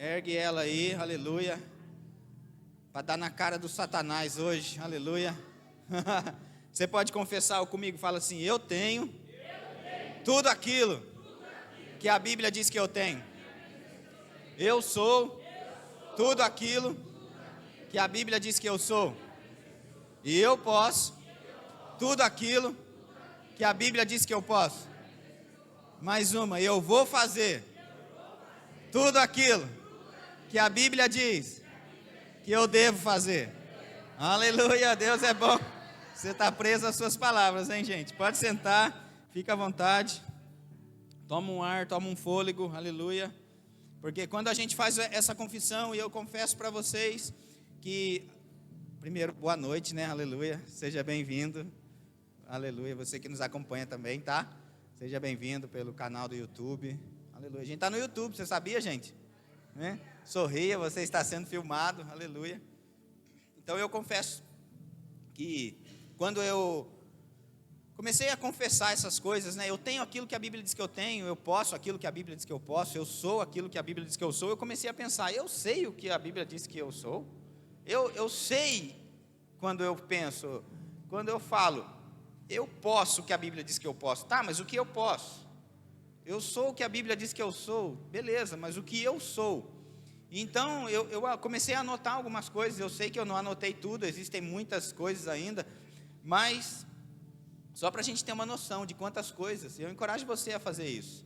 Ergue ela aí, aleluia. Para dar na cara do Satanás hoje, aleluia. Você pode confessar comigo, fala assim: eu tenho tudo aquilo que a Bíblia diz que eu tenho. Eu sou tudo aquilo que a Bíblia diz que eu sou. E eu posso tudo aquilo que a Bíblia diz que eu posso. Mais uma, eu vou fazer tudo aquilo que a Bíblia diz que eu devo fazer. Aleluia, Deus é bom. Você está preso às suas palavras, hein, gente? Pode sentar, fica à vontade. Toma um ar, toma um fôlego, aleluia. Porque quando a gente faz essa confissão, e eu confesso para vocês que, primeiro, boa noite, né, aleluia. Seja bem-vindo, aleluia. Você que nos acompanha também, tá? Seja bem-vindo pelo canal do YouTube, aleluia. A gente está no YouTube, você sabia, gente? Né? Sorria, você está sendo filmado, aleluia. Então eu confesso que quando eu comecei a confessar essas coisas, né, eu tenho aquilo que a Bíblia diz que eu tenho, eu posso aquilo que a Bíblia diz que eu posso, eu sou aquilo que a Bíblia diz que eu sou, eu comecei a pensar, eu sei o que a Bíblia diz que eu sou, eu sei quando eu penso, quando eu falo, eu posso o que a Bíblia diz que eu posso, tá, mas o que eu posso? Eu sou o que a Bíblia diz que eu sou, beleza, mas o que eu sou? Então, eu comecei a anotar algumas coisas, eu sei que eu não anotei tudo, existem muitas coisas ainda, mas só para a gente ter uma noção de quantas coisas, eu encorajo você a fazer isso.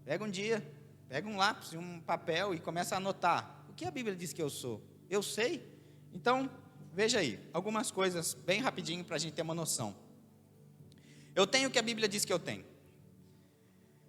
Pega um dia, pega um lápis, um papel e começa a anotar. O que a Bíblia diz que eu sou? Eu sei? Então, veja aí, algumas coisas bem rapidinho para a gente ter uma noção. Eu tenho o que a Bíblia diz que eu tenho.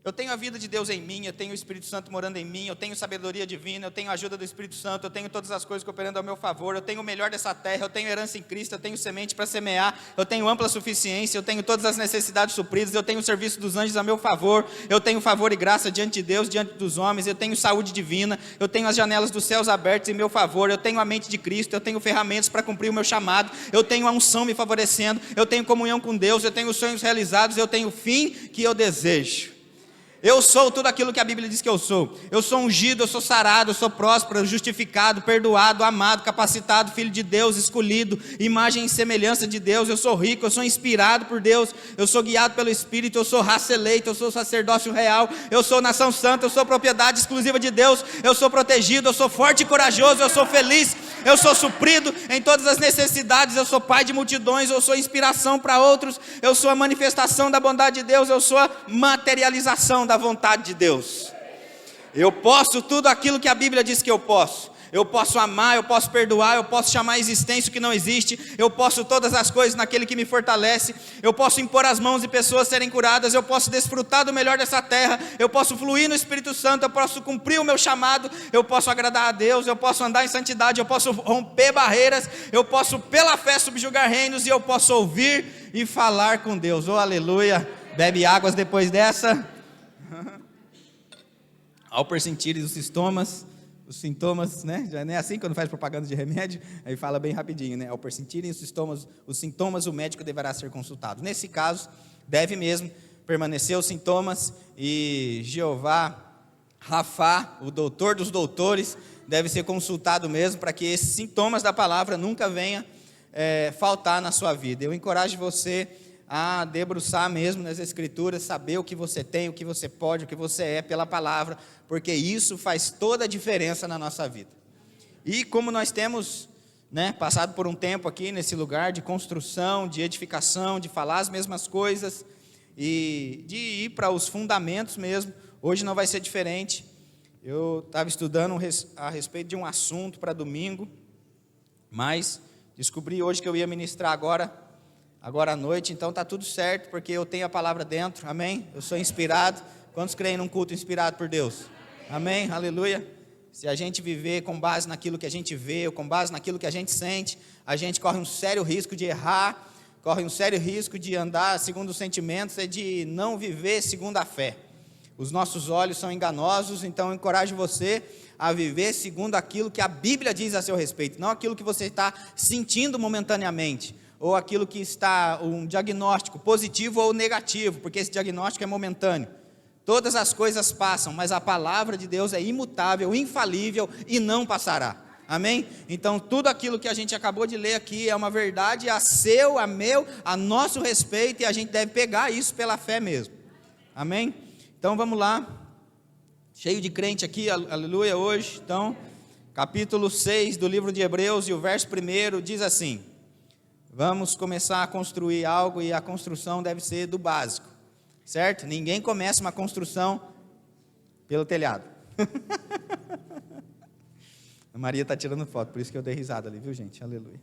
Eu tenho a vida de Deus em mim, eu tenho o Espírito Santo morando em mim, eu tenho sabedoria divina, eu tenho a ajuda do Espírito Santo, eu tenho todas as coisas cooperando ao meu favor, eu tenho o melhor dessa terra, eu tenho herança em Cristo, eu tenho semente para semear, eu tenho ampla suficiência, eu tenho todas as necessidades supridas, eu tenho o serviço dos anjos a meu favor, eu tenho favor e graça diante de Deus, diante dos homens, eu tenho saúde divina, eu tenho as janelas dos céus abertas em meu favor, eu tenho a mente de Cristo, eu tenho ferramentas para cumprir o meu chamado, eu tenho a unção me favorecendo, eu tenho comunhão com Deus, eu tenho os sonhos realizados, eu tenho o fim que eu desejo. Eu sou tudo aquilo que a Bíblia diz que eu sou. Eu sou ungido, eu sou sarado, eu sou próspero, justificado, perdoado, amado, capacitado, filho de Deus, escolhido, imagem e semelhança de Deus. Eu sou rico, eu sou inspirado por Deus, eu sou guiado pelo Espírito, eu sou raça eleita, eu sou sacerdócio real, eu sou nação santa, eu sou propriedade exclusiva de Deus, eu sou protegido, eu sou forte e corajoso, eu sou feliz, eu sou suprido em todas as necessidades, eu sou pai de multidões, eu sou inspiração para outros, eu sou a manifestação da bondade de Deus, eu sou a materialização da vontade de Deus. Eu posso tudo aquilo que a Bíblia diz que eu posso. Eu posso amar, eu posso perdoar, eu posso chamar a existência o que não existe, eu posso todas as coisas naquele que me fortalece, eu posso impor as mãos e pessoas serem curadas, eu posso desfrutar do melhor dessa terra, eu posso fluir no Espírito Santo, eu posso cumprir o meu chamado, eu posso agradar a Deus, eu posso andar em santidade, eu posso romper barreiras, eu posso pela fé subjugar reinos e eu posso ouvir e falar com Deus. Oh, aleluia! Bebe águas depois dessa. Ao persentir os sintomas, né? Já não é assim quando faz propaganda de remédio, aí fala bem rapidinho, né? Ao persistirem os sintomas, o médico deverá ser consultado. Nesse caso, deve mesmo permanecer os sintomas e Jeová Rafá, o doutor dos doutores, deve ser consultado mesmo para que esses sintomas da palavra nunca venham faltar na sua vida. Eu encorajo você a debruçar mesmo nas Escrituras, saber o que você tem, o que você pode, o que você é pela palavra, porque isso faz toda a diferença na nossa vida. E como nós temos, né, passado por um tempo aqui nesse lugar de construção, de edificação, de falar as mesmas coisas e de ir para os fundamentos mesmo, hoje não vai ser diferente. Eu estava estudando a respeito de um assunto para domingo, mas descobri hoje que eu ia ministrar agora à noite, então está tudo certo, porque eu tenho a palavra dentro, amém? Eu sou inspirado. Quantos creem num culto inspirado por Deus? Amém? Aleluia. Se a gente viver com base naquilo que a gente vê, ou com base naquilo que a gente sente, a gente corre um sério risco de errar, corre um sério risco de andar segundo os sentimentos e de não viver segundo a fé. Os nossos olhos são enganosos, então eu encorajo você a viver segundo aquilo que a Bíblia diz a seu respeito, não aquilo que você está sentindo momentaneamente, ou aquilo que está um diagnóstico positivo ou negativo, porque esse diagnóstico é momentâneo. Todas as coisas passam, mas a palavra de Deus é imutável, infalível e não passará. Amém? Então tudo aquilo que a gente acabou de ler aqui é uma verdade a seu, a meu, a nosso respeito, e a gente deve pegar isso pela fé mesmo. Amém? Então vamos lá, cheio de crente aqui, aleluia, hoje. Então, capítulo 6 do livro de Hebreus, e o verso 1 diz assim: vamos começar a construir algo, e a construção deve ser do básico, certo? Ninguém começa uma construção pelo telhado. A Maria está tirando foto, por isso que eu dei risada ali, viu, gente? Aleluia.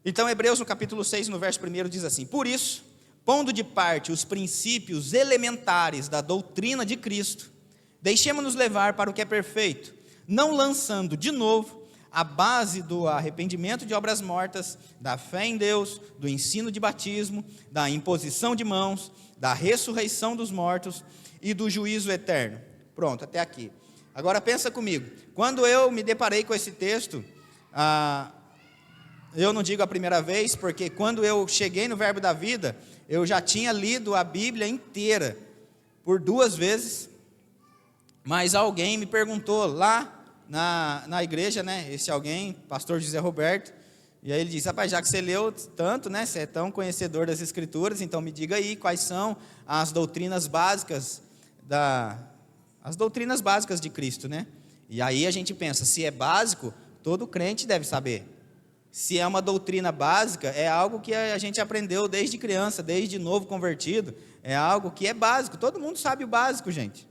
Então, Hebreus no capítulo 6, no verso 1 diz assim: por isso, pondo de parte os princípios elementares da doutrina de Cristo, deixemos-nos levar para o que é perfeito, não lançando de novo a base do arrependimento de obras mortas, da fé em Deus, do ensino de batismo, da imposição de mãos, da ressurreição dos mortos e do juízo eterno. Pronto, até aqui. Agora pensa comigo, quando eu me deparei com esse texto, eu não digo a primeira vez, porque quando eu cheguei no Verbo da Vida, eu já tinha lido a Bíblia inteira, por 2 vezes, mas alguém me perguntou lá na igreja, né, esse alguém, pastor José Roberto, e aí ele disse: rapaz, já que você leu tanto, né, você é tão conhecedor das Escrituras, então me diga aí quais são as doutrinas básicas as doutrinas básicas de Cristo, né? E aí a gente pensa, se é básico, todo crente deve saber. Se é uma doutrina básica, é algo que a gente aprendeu desde criança, desde novo convertido, é algo que é básico, todo mundo sabe o básico, gente.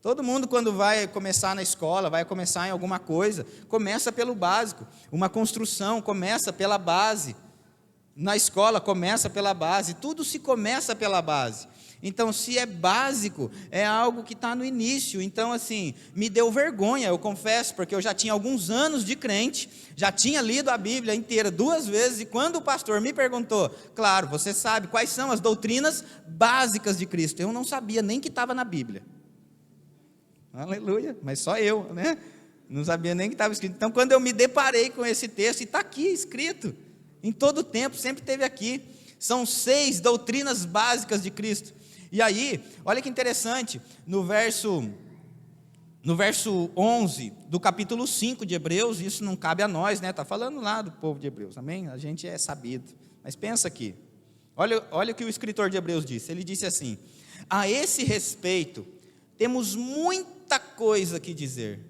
Todo mundo, quando vai começar na escola, vai começar em alguma coisa, começa pelo básico. Uma construção começa pela base, na escola começa pela base, tudo se começa pela base. Então, se é básico, é algo que está no início. Então, assim, me deu vergonha, eu confesso, porque eu já tinha alguns anos de crente, já tinha lido a Bíblia inteira 2 vezes, e quando o pastor me perguntou, claro, você sabe quais são as doutrinas básicas de Cristo, eu não sabia nem que estava na Bíblia. Aleluia, mas só eu, né? Não sabia nem que estava escrito. Então, quando eu me deparei com esse texto, e está aqui escrito, em todo o tempo, sempre esteve aqui, são 6 doutrinas básicas de Cristo. E aí, olha que interessante, no verso 11 do capítulo 5 de Hebreus, isso não cabe a nós, né? Está falando lá do povo de Hebreus, amém? A gente é sabido, mas pensa aqui, olha o que o escritor de Hebreus disse, ele disse assim: a esse respeito, temos muita coisa que dizer,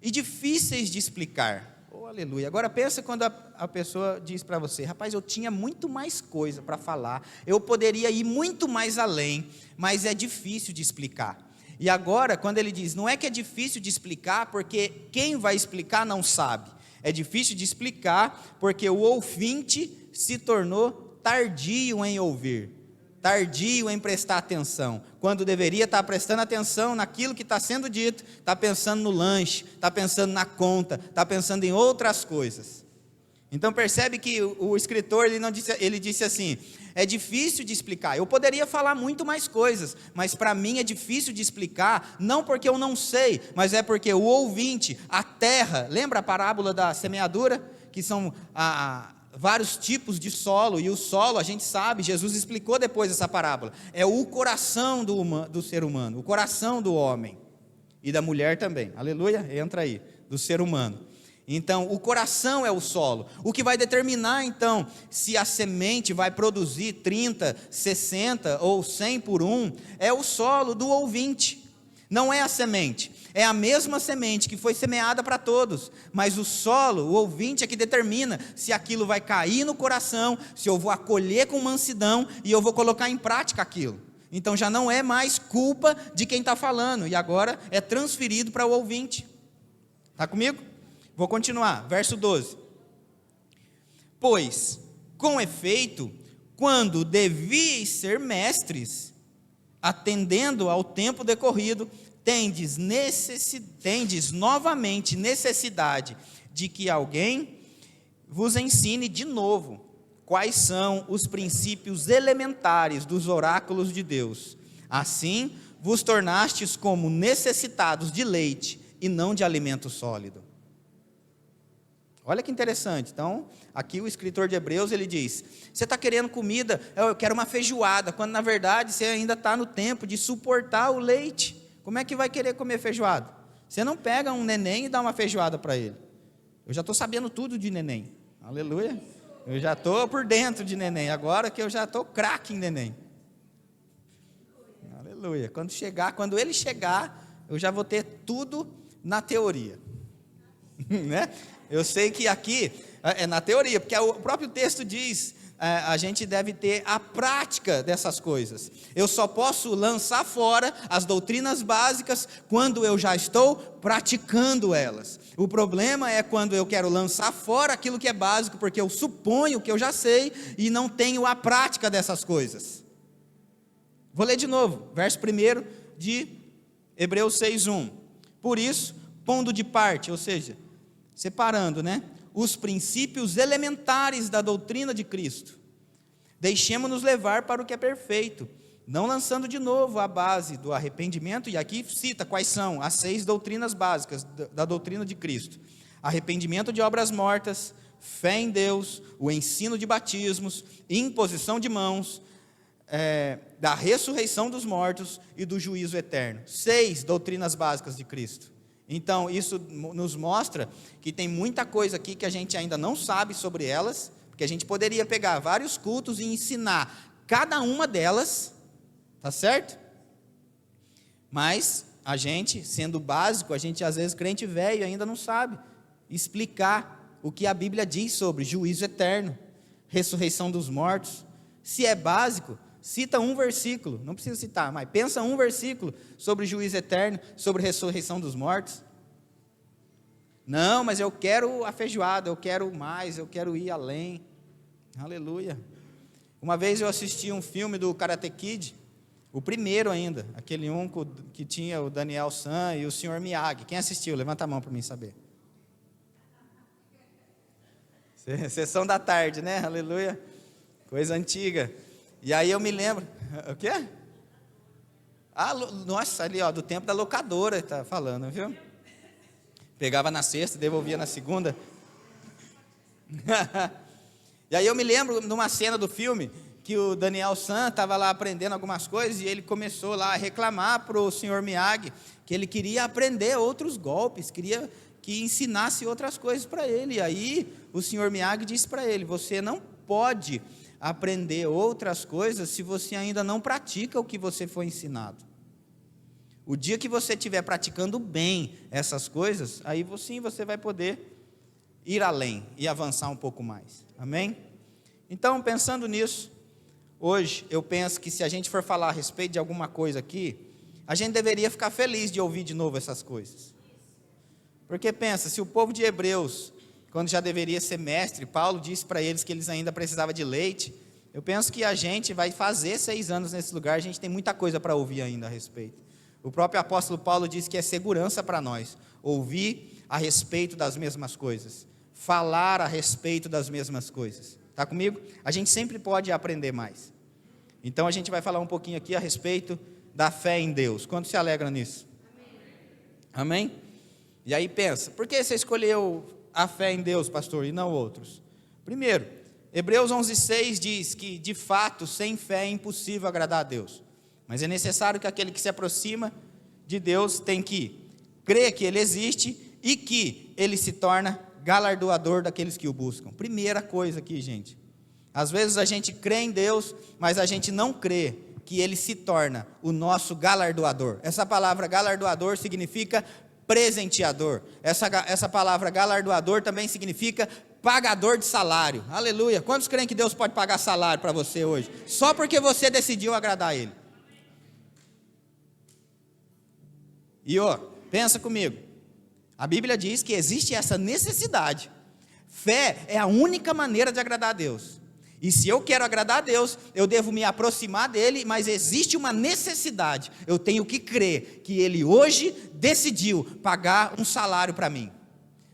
e difíceis de explicar. Oh, aleluia. Agora pensa quando a pessoa diz para você: rapaz, eu tinha muito mais coisa para falar, eu poderia ir muito mais além, mas é difícil de explicar. E agora, quando ele diz, não é que é difícil de explicar, porque quem vai explicar não sabe, é difícil de explicar, porque o ouvinte se tornou tardio em ouvir, tardio em prestar atenção, quando deveria estar prestando atenção naquilo que está sendo dito, está pensando no lanche, está pensando na conta, está pensando em outras coisas. Então percebe que o escritor ele disse assim: é difícil de explicar, eu poderia falar muito mais coisas, mas para mim é difícil de explicar, não porque eu não sei, mas é porque o ouvinte, a terra, lembra a parábola da semeadura? Que são vários tipos de solo, e o solo, a gente sabe, Jesus explicou depois essa parábola, é o coração do ser humano, o coração do homem, e da mulher também, aleluia, entra aí, do ser humano. Então, o coração é o solo, o que vai determinar então, se a semente vai produzir 30, 60 ou 100 por 1, é o solo do ouvinte, não é a semente. É a mesma semente que foi semeada para todos, mas o solo, o ouvinte é que determina se aquilo vai cair no coração, se eu vou acolher com mansidão e eu vou colocar em prática aquilo. Então já não é mais culpa de quem está falando, e agora é transferido para o ouvinte. Está comigo? Vou continuar, verso 12. Pois, com efeito, quando devíeis ser mestres, atendendo ao tempo decorrido, tendes novamente necessidade de que alguém vos ensine de novo quais são os princípios elementares dos oráculos de Deus. Assim, vos tornastes como necessitados de leite e não de alimento sólido. Olha que interessante. Então, aqui o escritor de Hebreus, ele diz, você está querendo comida, eu quero uma feijoada, quando na verdade você ainda está no tempo de suportar o leite. Como é que vai querer comer feijoada? Você não pega um neném e dá uma feijoada para ele. Eu já estou sabendo tudo de neném. Aleluia. Eu já estou por dentro de neném, agora que eu já estou craque em neném. Aleluia. Quando ele chegar, eu já vou ter tudo na teoria. Né? Eu sei que aqui é na teoria, porque o próprio texto diz, a gente deve ter a prática dessas coisas. Eu só posso lançar fora as doutrinas básicas quando eu já estou praticando elas. O problema é quando eu quero lançar fora aquilo que é básico, porque eu suponho que eu já sei e não tenho a prática dessas coisas. Vou ler de novo, verso 1 de Hebreus 6:1. Por isso, pondo de parte, ou seja, separando, os princípios elementares da doutrina de Cristo, deixemos-nos levar para o que é perfeito, não lançando de novo a base do arrependimento, e aqui cita quais são as 6 doutrinas básicas da doutrina de Cristo: arrependimento de obras mortas, fé em Deus, o ensino de batismos, imposição de mãos, da ressurreição dos mortos e do juízo eterno. 6 doutrinas básicas de Cristo. Então, isso nos mostra que tem muita coisa aqui que a gente ainda não sabe sobre elas, porque a gente poderia pegar vários cultos e ensinar cada uma delas, tá certo? Mas a gente, sendo básico, a gente às vezes crente velho ainda não sabe explicar o que a Bíblia diz sobre juízo eterno, ressurreição dos mortos. Se é básico, cita um versículo, não precisa citar, mas pensa um versículo sobre juízo eterno, sobre ressurreição dos mortos. Não, mas eu quero a feijoada, eu quero mais, eu quero ir além. Aleluia. Uma vez eu assisti um filme do Karate Kid, o primeiro ainda, aquele que tinha o Daniel San e o Sr. Miyagi. Quem assistiu? Levanta a mão para mim saber. Sessão da tarde, né? Aleluia. Coisa antiga. E aí eu me lembro, o quê? Nossa, ali do tempo da locadora, está falando, viu? Pegava na sexta, devolvia na segunda. E aí eu me lembro de uma cena do filme, que o Daniel San estava lá aprendendo algumas coisas, e ele começou lá a reclamar para o Sr. Miyagi, que ele queria aprender outros golpes, queria que ensinasse outras coisas para ele. E aí o Sr. Miyagi disse para ele, você não pode aprender outras coisas se você ainda não pratica o que você foi ensinado. O dia que você estiver praticando bem essas coisas, aí sim você vai poder ir além e avançar um pouco mais. Amém? Então, pensando nisso, hoje eu penso que se a gente for falar a respeito de alguma coisa aqui, a gente deveria ficar feliz de ouvir de novo essas coisas. Porque pensa, se o povo de Hebreus, quando já deveria ser mestre, Paulo disse para eles que eles ainda precisavam de leite, eu penso que a gente vai fazer 6 anos nesse lugar, a gente tem muita coisa para ouvir ainda a respeito. O próprio apóstolo Paulo disse que é segurança para nós, ouvir a respeito das mesmas coisas, falar a respeito das mesmas coisas. Está comigo? A gente sempre pode aprender mais. Então a gente vai falar um pouquinho aqui a respeito da fé em Deus. Quanto se alegra nisso? Amém? E aí pensa, por que você escolheu a fé em Deus, pastor, e não outros? Primeiro, Hebreus 11:6 diz que, de fato, sem fé é impossível agradar a Deus. Mas é necessário que aquele que se aproxima de Deus tem que crer que Ele existe e que Ele se torna galardoador daqueles que o buscam. Primeira coisa aqui, gente. Às vezes a gente crê em Deus, mas a gente não crê que Ele se torna o nosso galardoador. Essa palavra galardoador significa presenteador. Essa palavra galardoador também significa pagador de salário. Aleluia. Quantos creem que Deus pode pagar salário para você hoje? Só porque você decidiu agradar a Ele. E pensa comigo. A Bíblia diz que existe essa necessidade. Fé é a única maneira de agradar a Deus. E se eu quero agradar a Deus, eu devo me aproximar dEle, mas existe uma necessidade. Eu tenho que crer que Ele hoje decidiu pagar um salário para mim.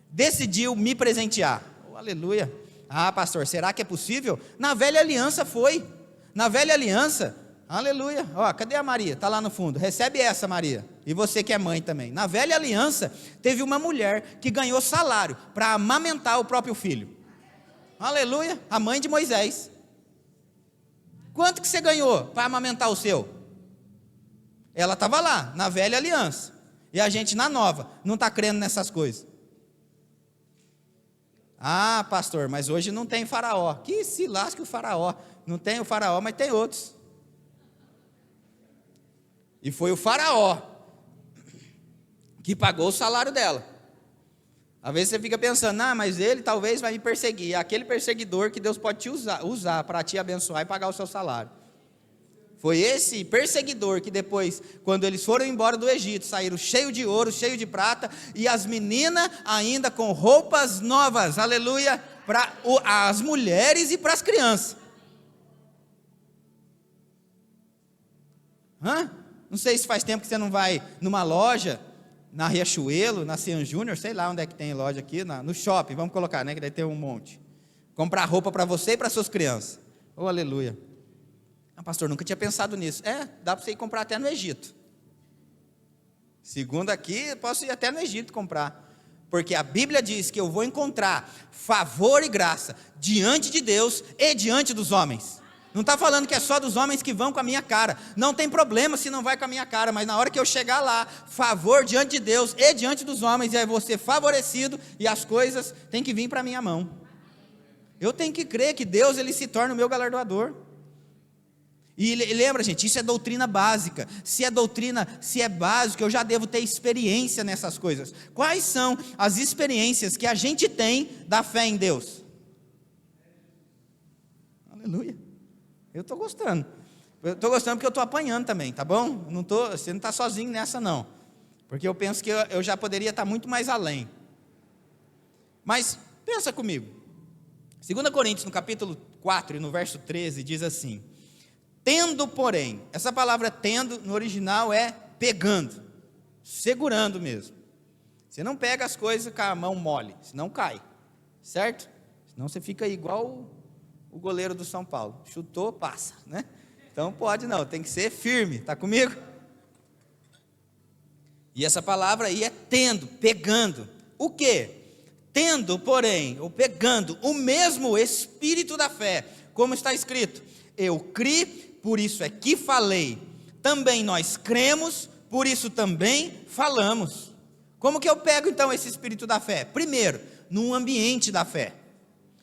Decidiu me presentear. Oh, aleluia. Ah, pastor, será que é possível? Na velha aliança foi. Na velha aliança, aleluia. Ó, cadê a Maria? Está lá no fundo. Recebe essa, Maria. E você que é mãe também. Na velha aliança, teve uma mulher que ganhou salário para amamentar o próprio filho. Aleluia, a mãe de Moisés. Quanto que você ganhou para amamentar o seu? Ela estava lá, na velha aliança. E a gente na nova, não está crendo nessas coisas. Ah, pastor, mas hoje não tem faraó. Que se lasque o faraó. Não tem o faraó, mas tem outros. E foi o faraó que pagou o salário dela. Às vezes você fica pensando, mas ele talvez vai me perseguir. É aquele perseguidor que Deus pode te usar para te abençoar e pagar o seu salário. Foi esse perseguidor que depois, quando eles foram embora do Egito, saíram cheio de ouro, cheio de prata, e as meninas ainda com roupas novas, aleluia, para as mulheres e para as crianças. Não sei se faz tempo que você não vai numa loja, na Riachuelo, na Cian Júnior, sei lá onde é que tem loja aqui, no shopping, vamos colocar, né, que daí tem um monte. Comprar roupa para você e para suas crianças. Oh, aleluia. Pastor, nunca tinha pensado nisso. Dá para você ir comprar até no Egito. Segundo aqui, posso ir até no Egito comprar. Porque a Bíblia diz que eu vou encontrar favor e graça diante de Deus e diante dos homens. Não está falando que é só dos homens que vão com a minha cara. Não tem problema se não vai com a minha cara, mas na hora que eu chegar lá, favor diante de Deus e diante dos homens, e aí vou ser favorecido e as coisas têm que vir para a minha mão. Eu tenho que crer que Deus ele se torna o meu galardoador. E lembra, gente, isso é doutrina básica. Se é básico, eu já devo ter experiência nessas coisas. Quais são as experiências que a gente tem da fé em Deus? Aleluia. Eu estou gostando. Eu estou gostando porque eu estou apanhando também, tá bom? Você não está sozinho nessa não. Porque eu penso que eu já poderia estar muito mais além. Mas, pensa comigo. 2 Coríntios, no capítulo 4 e no verso 13, diz assim: tendo, porém, essa palavra tendo, no original é pegando, segurando mesmo. Você não pega as coisas com a mão mole, senão cai, certo? Senão você fica igual o goleiro do São Paulo, chutou, passa, né? Então pode não, tem que ser firme, está comigo? E essa palavra aí é tendo, pegando. O quê? Tendo, porém, ou pegando o mesmo espírito da fé, como está escrito: eu criei, por isso é que falei, também nós cremos, por isso também falamos. Como que eu pego então esse espírito da fé? Primeiro, num ambiente da fé.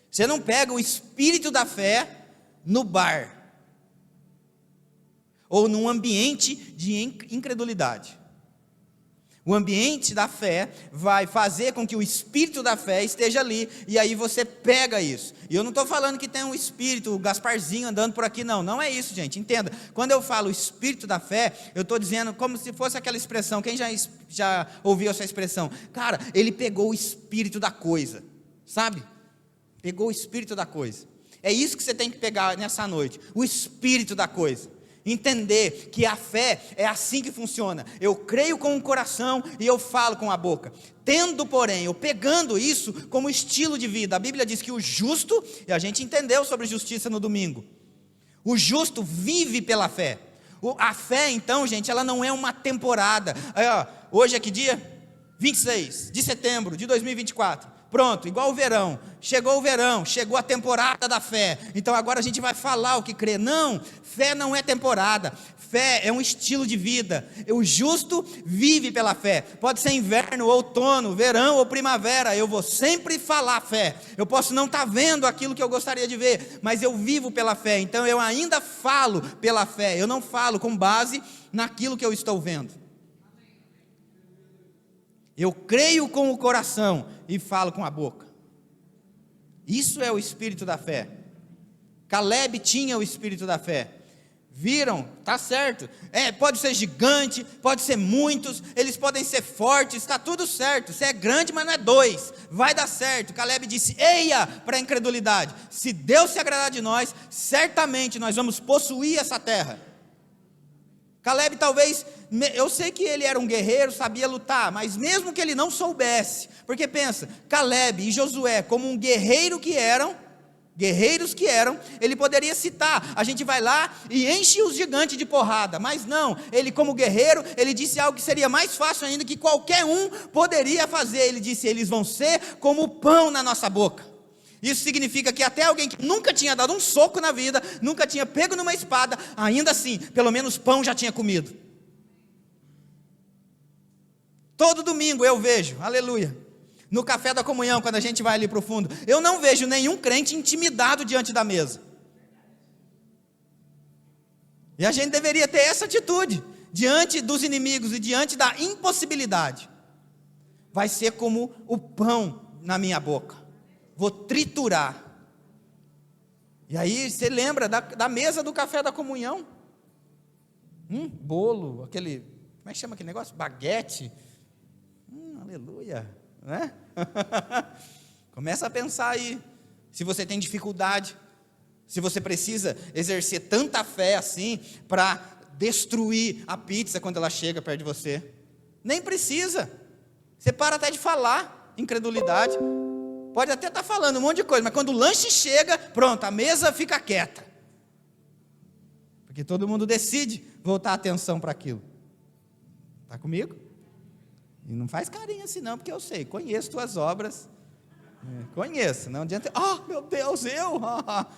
Você não pega o espírito da fé no bar, ou num ambiente de incredulidade. O ambiente da fé vai fazer com que o espírito da fé esteja ali, e aí você pega isso. E eu não estou falando que tem um espírito, o Gasparzinho andando por aqui, não é isso, gente, entenda. Quando eu falo espírito da fé, eu estou dizendo como se fosse aquela expressão, quem já ouviu essa expressão? Cara, ele pegou o espírito da coisa, sabe? Pegou o espírito da coisa. É isso que você tem que pegar nessa noite, o espírito da coisa. Entender que a fé é assim que funciona. Eu creio com o coração e eu falo com a boca. Tendo, porém, ou pegando isso como estilo de vida. A Bíblia diz que o justo, e a gente entendeu sobre justiça no domingo, o justo vive pela fé. A fé, então, gente, ela não é uma temporada. Aí, hoje é que dia? 26 de setembro de 2024. Pronto, igual o verão, chegou a temporada da fé, então agora a gente vai falar o que crê. Não, fé não é temporada, fé é um estilo de vida. O justo vive pela fé, pode ser inverno, outono, verão ou primavera, eu vou sempre falar fé. Eu posso não estar vendo aquilo que eu gostaria de ver, mas eu vivo pela fé, então eu ainda falo pela fé, eu não falo com base naquilo que eu estou vendo. Eu creio com o coração e falo com a boca. Isso é o espírito da fé. Caleb tinha o espírito da fé. Viram? Tá certo. Pode ser gigante, pode ser muitos, eles podem ser fortes, está tudo certo. Se é grande, mas não é 2, vai dar certo. Caleb disse: eia para a incredulidade. Se Deus se agradar de nós, certamente nós vamos possuir essa terra. Caleb talvez, eu sei que ele era um guerreiro, sabia lutar, mas mesmo que ele não soubesse, porque pensa, Caleb e Josué, como um guerreiro que eram, guerreiros que eram, ele poderia citar, a gente vai lá e enche os gigantes de porrada, mas não, ele como guerreiro, ele disse algo que seria mais fácil ainda, que qualquer um poderia fazer, ele disse, eles vão ser como pão na nossa boca. Isso significa que até alguém que nunca tinha dado um soco na vida, nunca tinha pego numa espada, ainda assim, pelo menos pão já tinha comido. Todo domingo eu vejo, aleluia, no café da comunhão, quando a gente vai ali para o fundo, eu não vejo nenhum crente intimidado diante da mesa. E a gente deveria ter essa atitude, diante dos inimigos e diante da impossibilidade. Vai ser como o pão na minha boca, vou triturar. E aí você lembra da mesa do café da comunhão? Bolo, aquele, como é que chama aquele negócio? Baguete. Aleluia. Né? Começa a pensar aí, se você tem dificuldade, se você precisa exercer tanta fé assim, para destruir a pizza quando ela chega perto de você, nem precisa, você para até de falar, incredulidade, pode até estar falando um monte de coisa, mas quando o lanche chega, pronto, a mesa fica quieta, porque todo mundo decide voltar a atenção para aquilo. Está comigo? E não faz carinho assim não, porque eu sei, conheço tuas obras, conheço, não adianta, meu Deus, eu,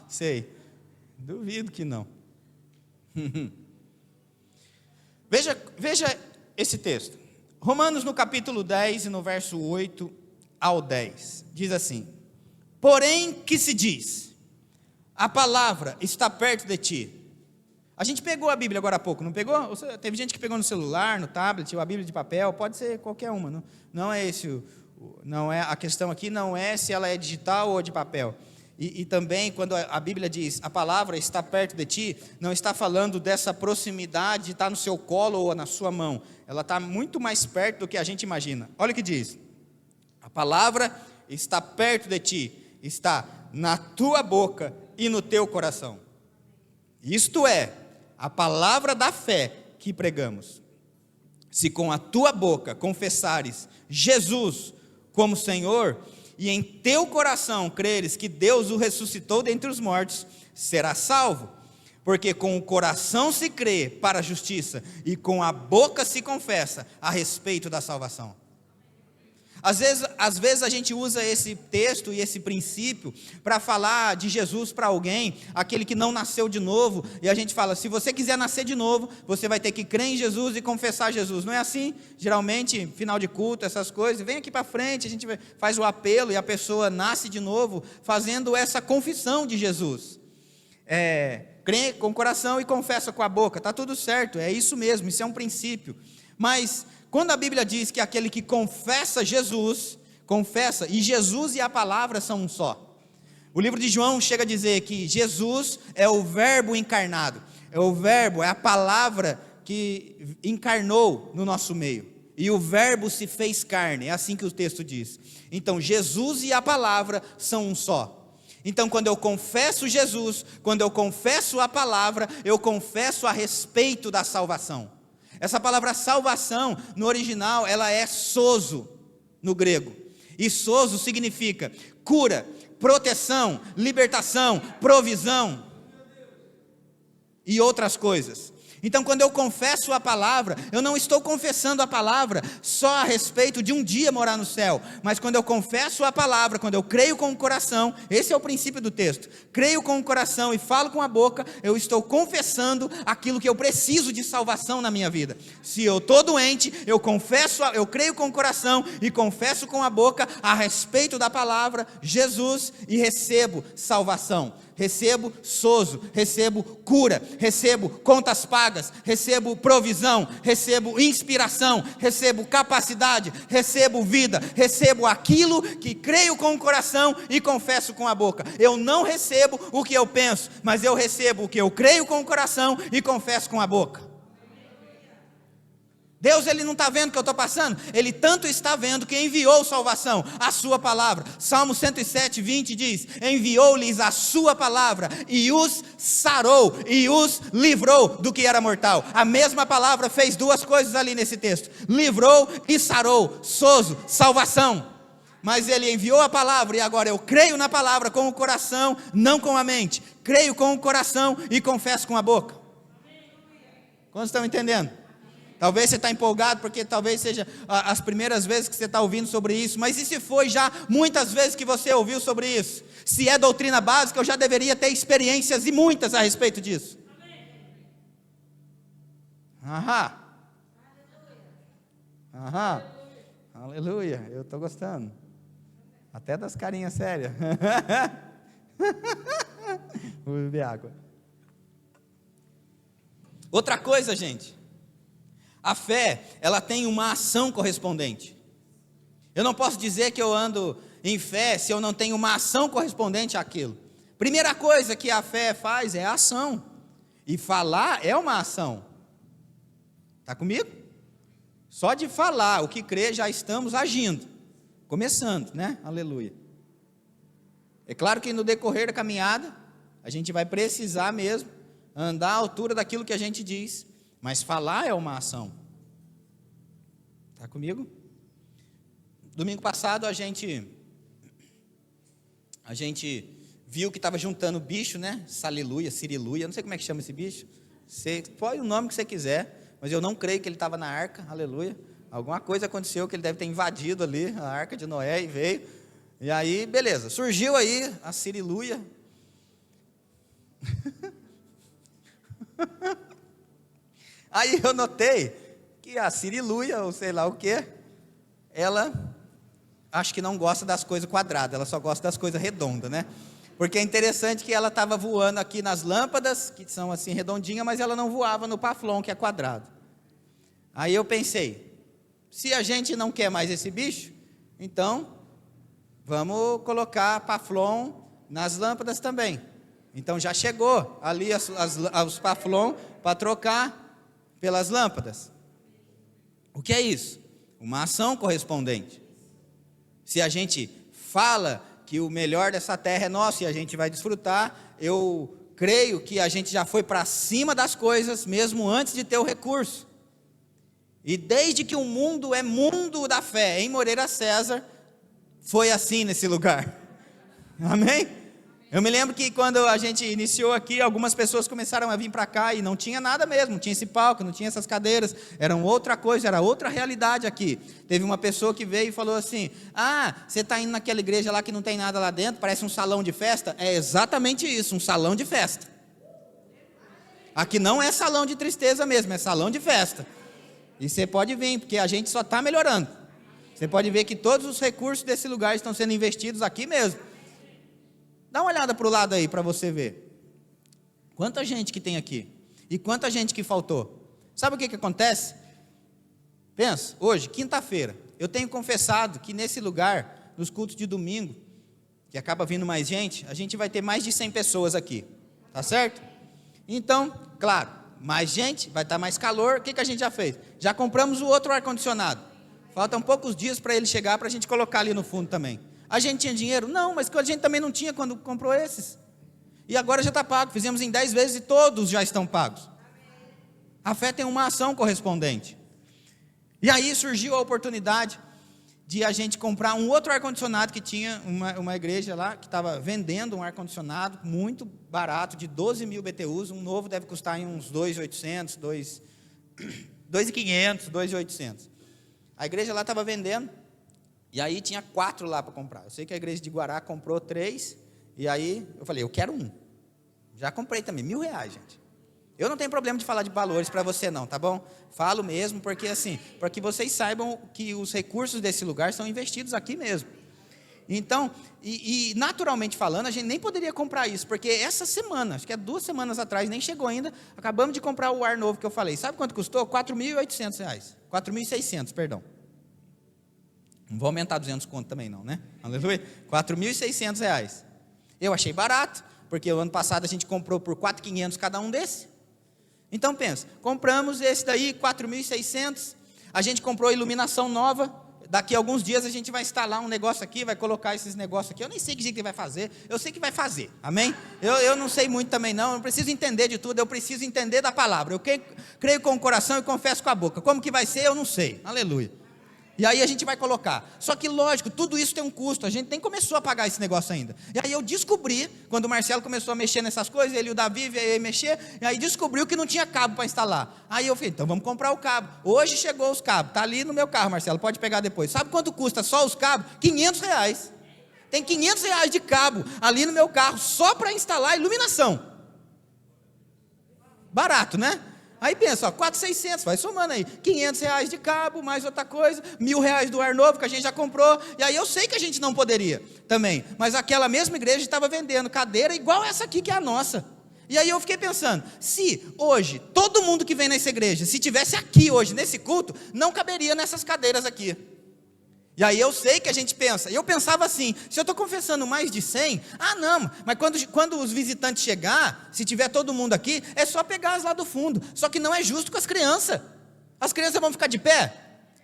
sei, duvido que não. Veja esse texto, Romanos no capítulo 10 e no verso 8 ao 10, diz assim, porém que se diz, a palavra está perto de ti. A gente pegou a Bíblia agora há pouco, não pegou? Teve gente que pegou no celular, no tablet, ou a Bíblia de papel, pode ser qualquer uma. Não é esse, não é, a questão aqui não é se ela é digital ou de papel. E também, quando a Bíblia diz, a palavra está perto de ti, não está falando dessa proximidade de estar no seu colo ou na sua mão. Ela está muito mais perto do que a gente imagina. Olha o que diz. A palavra está perto de ti, está na tua boca e no teu coração. Isto é, a palavra da fé que pregamos. Se com a tua boca confessares Jesus como Senhor, e em teu coração creres que Deus o ressuscitou dentre os mortos, serás salvo. Porque com o coração se crê para a justiça, e com a boca se confessa a respeito da salvação. Às vezes a gente usa esse texto e esse princípio para falar de Jesus para alguém, aquele que não nasceu de novo, e a gente fala, se você quiser nascer de novo, você vai ter que crer em Jesus e confessar Jesus. Não é assim? Geralmente, final de culto, essas coisas, vem aqui para frente, a gente faz o apelo e a pessoa nasce de novo, fazendo essa confissão de Jesus. Crê com o coração e confessa com a boca, está tudo certo, é isso mesmo, isso é um princípio. Mas quando a Bíblia diz que aquele que confessa Jesus, confessa, e Jesus e a palavra são um só. O livro de João chega a dizer que Jesus é o verbo encarnado, é o verbo, é a palavra que encarnou no nosso meio, e o verbo se fez carne, é assim que o texto diz. Então Jesus e a palavra são um só. Então quando eu confesso Jesus, quando eu confesso a palavra, eu confesso a respeito da salvação. Essa palavra salvação, no original, ela é sozo, no grego. E sozo significa cura, proteção, libertação, provisão e outras coisas. Então quando eu confesso a palavra, eu não estou confessando a palavra só a respeito de um dia morar no céu, mas quando eu confesso a palavra, quando eu creio com o coração, esse é o princípio do texto, creio com o coração e falo com a boca, eu estou confessando aquilo que eu preciso de salvação na minha vida. Se eu estou doente, eu creio com o coração e confesso com a boca a respeito da palavra Jesus e recebo salvação. Recebo sozo, recebo cura, recebo contas pagas, recebo provisão, recebo inspiração, recebo capacidade, recebo vida, recebo aquilo que creio com o coração e confesso com a boca. Eu não recebo o que eu penso, mas eu recebo o que eu creio com o coração e confesso com a boca. Deus, Ele não está vendo o que eu estou passando, Ele tanto está vendo que enviou salvação, a sua palavra. Salmo 107, 20 diz, enviou-lhes a sua palavra e os sarou, e os livrou do que era mortal. A mesma palavra fez duas coisas ali nesse texto, livrou e sarou, sozo, salvação. Mas Ele enviou a palavra e agora eu creio na palavra com o coração, não com a mente. Creio com o coração e confesso com a boca. Quantos estão entendendo? Talvez você está empolgado porque talvez seja as primeiras vezes que você está ouvindo sobre isso. Mas e se foi já muitas vezes que você ouviu sobre isso? Se é doutrina básica, eu já deveria ter experiências e muitas a respeito disso. Aham. Aham. Aleluia. Eu estou gostando. Até das carinhas sérias. Vou beber água. Outra coisa, gente. A fé, ela tem uma ação correspondente. Eu não posso dizer que eu ando em fé se eu não tenho uma ação correspondente àquilo. Primeira coisa que a fé faz é a ação. E falar é uma ação. Está comigo? Só de falar o que crê já estamos agindo. Começando, né? Aleluia. É claro que no decorrer da caminhada, a gente vai precisar mesmo andar à altura daquilo que a gente diz. Mas falar é uma ação. Está comigo? Domingo passado a gente viu que estava juntando bicho, né? Saliluia, Siriluia, não sei como é que chama esse bicho. Você põe o nome que você quiser, mas eu não creio que ele estava na arca, aleluia. Alguma coisa aconteceu que ele deve ter invadido ali a arca de Noé e veio. E aí, beleza, surgiu aí a Siriluia. Aí eu notei que a Siriluia, ou sei lá o que, ela acho que não gosta das coisas quadradas, ela só gosta das coisas redondas, né? Porque é interessante que ela estava voando aqui nas lâmpadas, que são assim redondinhas, mas ela não voava no paflon, que é quadrado. Aí eu pensei, se a gente não quer mais esse bicho, então vamos colocar paflon nas lâmpadas também. Então já chegou ali os paflon para trocar pelas lâmpadas. O que é isso? Uma ação correspondente. Se a gente fala que o melhor dessa terra é nosso e a gente vai desfrutar, eu creio que a gente já foi para cima das coisas, mesmo antes de ter o recurso. E desde que o mundo é mundo da fé, em Moreira César, foi assim nesse lugar. Amém? Eu me lembro que quando a gente iniciou aqui, algumas pessoas começaram a vir para cá e não tinha nada mesmo, não tinha esse palco, não tinha essas cadeiras, era outra coisa, era outra realidade aqui. Teve uma pessoa que veio e falou assim, você está indo naquela igreja lá que não tem nada lá dentro, parece um salão de festa? É exatamente isso, um salão de festa. Aqui não é salão de tristeza mesmo, é salão de festa. E você pode vir, porque a gente só está melhorando. Você pode ver que todos os recursos desse lugar estão sendo investidos aqui mesmo. Dá uma olhada para o lado aí, para você ver. Quanta gente que tem aqui. E quanta gente que faltou. Sabe o que acontece? Pensa, hoje, quinta-feira, eu tenho confessado que nesse lugar, nos cultos de domingo, que acaba vindo mais gente, a gente vai ter mais de 100 pessoas aqui. Tá certo? Então, claro, mais gente, vai estar mais calor. O que a gente já fez? Já compramos o outro ar-condicionado. Faltam poucos dias para ele chegar, para a gente colocar ali no fundo também. A gente tinha dinheiro? Não, mas a gente também não tinha quando comprou esses. E agora já está pago. Fizemos em 10 vezes e todos já estão pagos. A fé tem uma ação correspondente. E aí surgiu a oportunidade de a gente comprar um outro ar-condicionado que tinha uma igreja lá, que estava vendendo um ar-condicionado muito barato, de 12 mil BTUs. Um novo deve custar em uns 2.800, 2.500, 2.800. A igreja lá estava vendendo. E aí tinha 4 lá para comprar. Eu sei que a igreja de Guará comprou 3. E aí eu falei, eu quero um. Já comprei também, R$1.000, gente. Eu não tenho problema de falar de valores para você não, tá bom? Falo mesmo, porque assim, para que vocês saibam que os recursos desse lugar são investidos aqui mesmo. Então, e naturalmente falando, a gente nem poderia comprar isso, porque essa semana, acho que é 2 semanas atrás, nem chegou ainda, acabamos de comprar o ar novo que eu falei. Sabe quanto custou? R$4.800. 4.600, perdão. Não vou aumentar 200 conto também não, né? Aleluia. R$4.600. Eu achei barato, porque o ano passado a gente comprou por 4.500 cada um desse. Então pensa, compramos esse daí, 4.600. A gente comprou iluminação nova. Daqui a alguns dias a gente vai instalar um negócio aqui, vai colocar esses negócios aqui. Eu nem sei que jeito que vai fazer, eu sei que vai fazer, amém? Eu não sei muito também não, eu não preciso entender de tudo, eu preciso entender da palavra. Eu creio com o coração e confesso com a boca. Como que vai ser, eu não sei, aleluia. E aí a gente vai colocar. Só que lógico, tudo isso tem um custo, a gente nem começou a pagar esse negócio ainda. E aí eu descobri, quando o Marcelo começou a mexer nessas coisas, ele e o Davi veio aí mexer, e aí descobriu que não tinha cabo para instalar. Aí eu falei, então vamos comprar o cabo. Hoje chegou os cabos, está ali no meu carro, Marcelo, pode pegar depois. Sabe quanto custa só os cabos? R$500. Tem R$500 de cabo ali no meu carro, só para instalar a iluminação. Barato, né? Aí pensa, ó, 4.600, vai somando aí, R$500 de cabo, mais outra coisa, R$1.000 do ar novo que a gente já comprou, e aí eu sei que a gente não poderia também, mas aquela mesma igreja estava vendendo cadeira igual essa aqui que é a nossa, e aí eu fiquei pensando, se hoje, todo mundo que vem nessa igreja, se tivesse aqui hoje, nesse culto, não caberia nessas cadeiras aqui. E aí eu sei que a gente pensa, eu pensava assim, se eu estou confessando mais de 100, não, mas quando os visitantes chegar, se tiver todo mundo aqui, é só pegar as lá do fundo, só que não é justo com as crianças vão ficar de pé,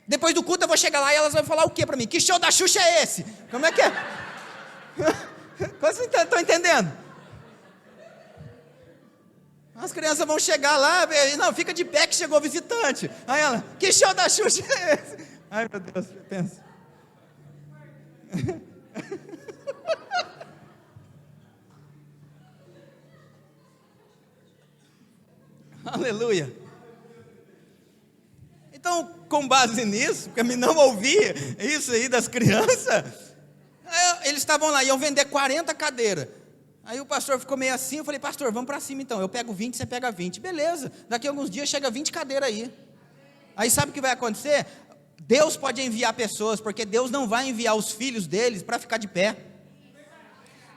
depois do culto eu vou chegar lá e elas vão falar o que para mim? Que show da Xuxa é esse? Como é que é? Vocês estão entendendo? As crianças vão chegar lá, não, fica de pé que chegou o visitante, aí ela, que show da Xuxa é esse? Ai meu Deus, pensa. Aleluia. Então, com base nisso, porque eu não ouvi isso aí das crianças, eles estavam lá, iam vender 40 cadeiras. Aí o pastor ficou meio assim, eu falei, pastor, vamos para cima então, eu pego 20, você pega 20. Beleza, daqui a alguns dias chega 20 cadeiras aí. Aí sabe o que vai acontecer? Deus pode enviar pessoas, porque Deus não vai enviar os filhos deles para ficar de pé.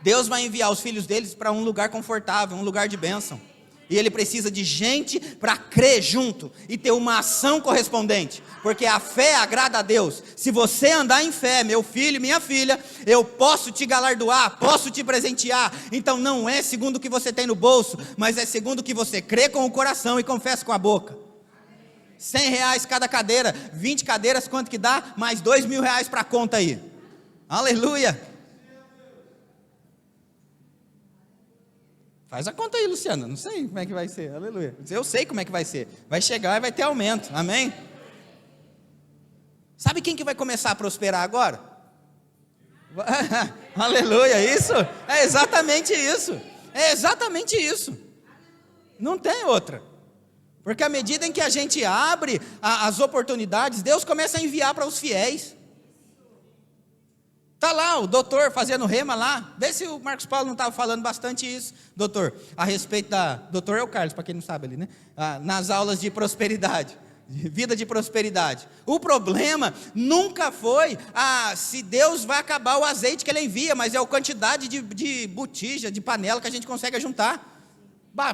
Deus vai enviar os filhos deles para um lugar confortável, um lugar de bênção. E Ele precisa de gente para crer junto e ter uma ação correspondente, porque a fé agrada a Deus. Se você andar em fé, meu filho, minha filha, eu posso te galardoar, posso te presentear. Então não é segundo o que você tem no bolso, mas é segundo o que você crê com o coração e confessa com a boca. R$100 cada cadeira, 20 cadeiras, quanto que dá? Mais R$2.000 para a conta aí. Aleluia. Faz a conta aí, Luciana, não sei como é que vai ser, aleluia. Eu sei como é que vai ser, vai chegar e vai ter aumento, amém? Sabe quem que vai começar a prosperar agora? Aleluia, isso, é exatamente isso, não tem outra. Porque à medida em que a gente abre as oportunidades, Deus começa a enviar para os fiéis. Está lá o doutor fazendo rema lá. Vê se o Marcos Paulo não estava falando bastante isso, doutor. A respeito doutor é o Carlos, para quem não sabe ali, né? Nas aulas de prosperidade, de vida de prosperidade. O problema nunca foi se Deus vai acabar o azeite que Ele envia, mas é a quantidade de botija, de panela que a gente consegue juntar.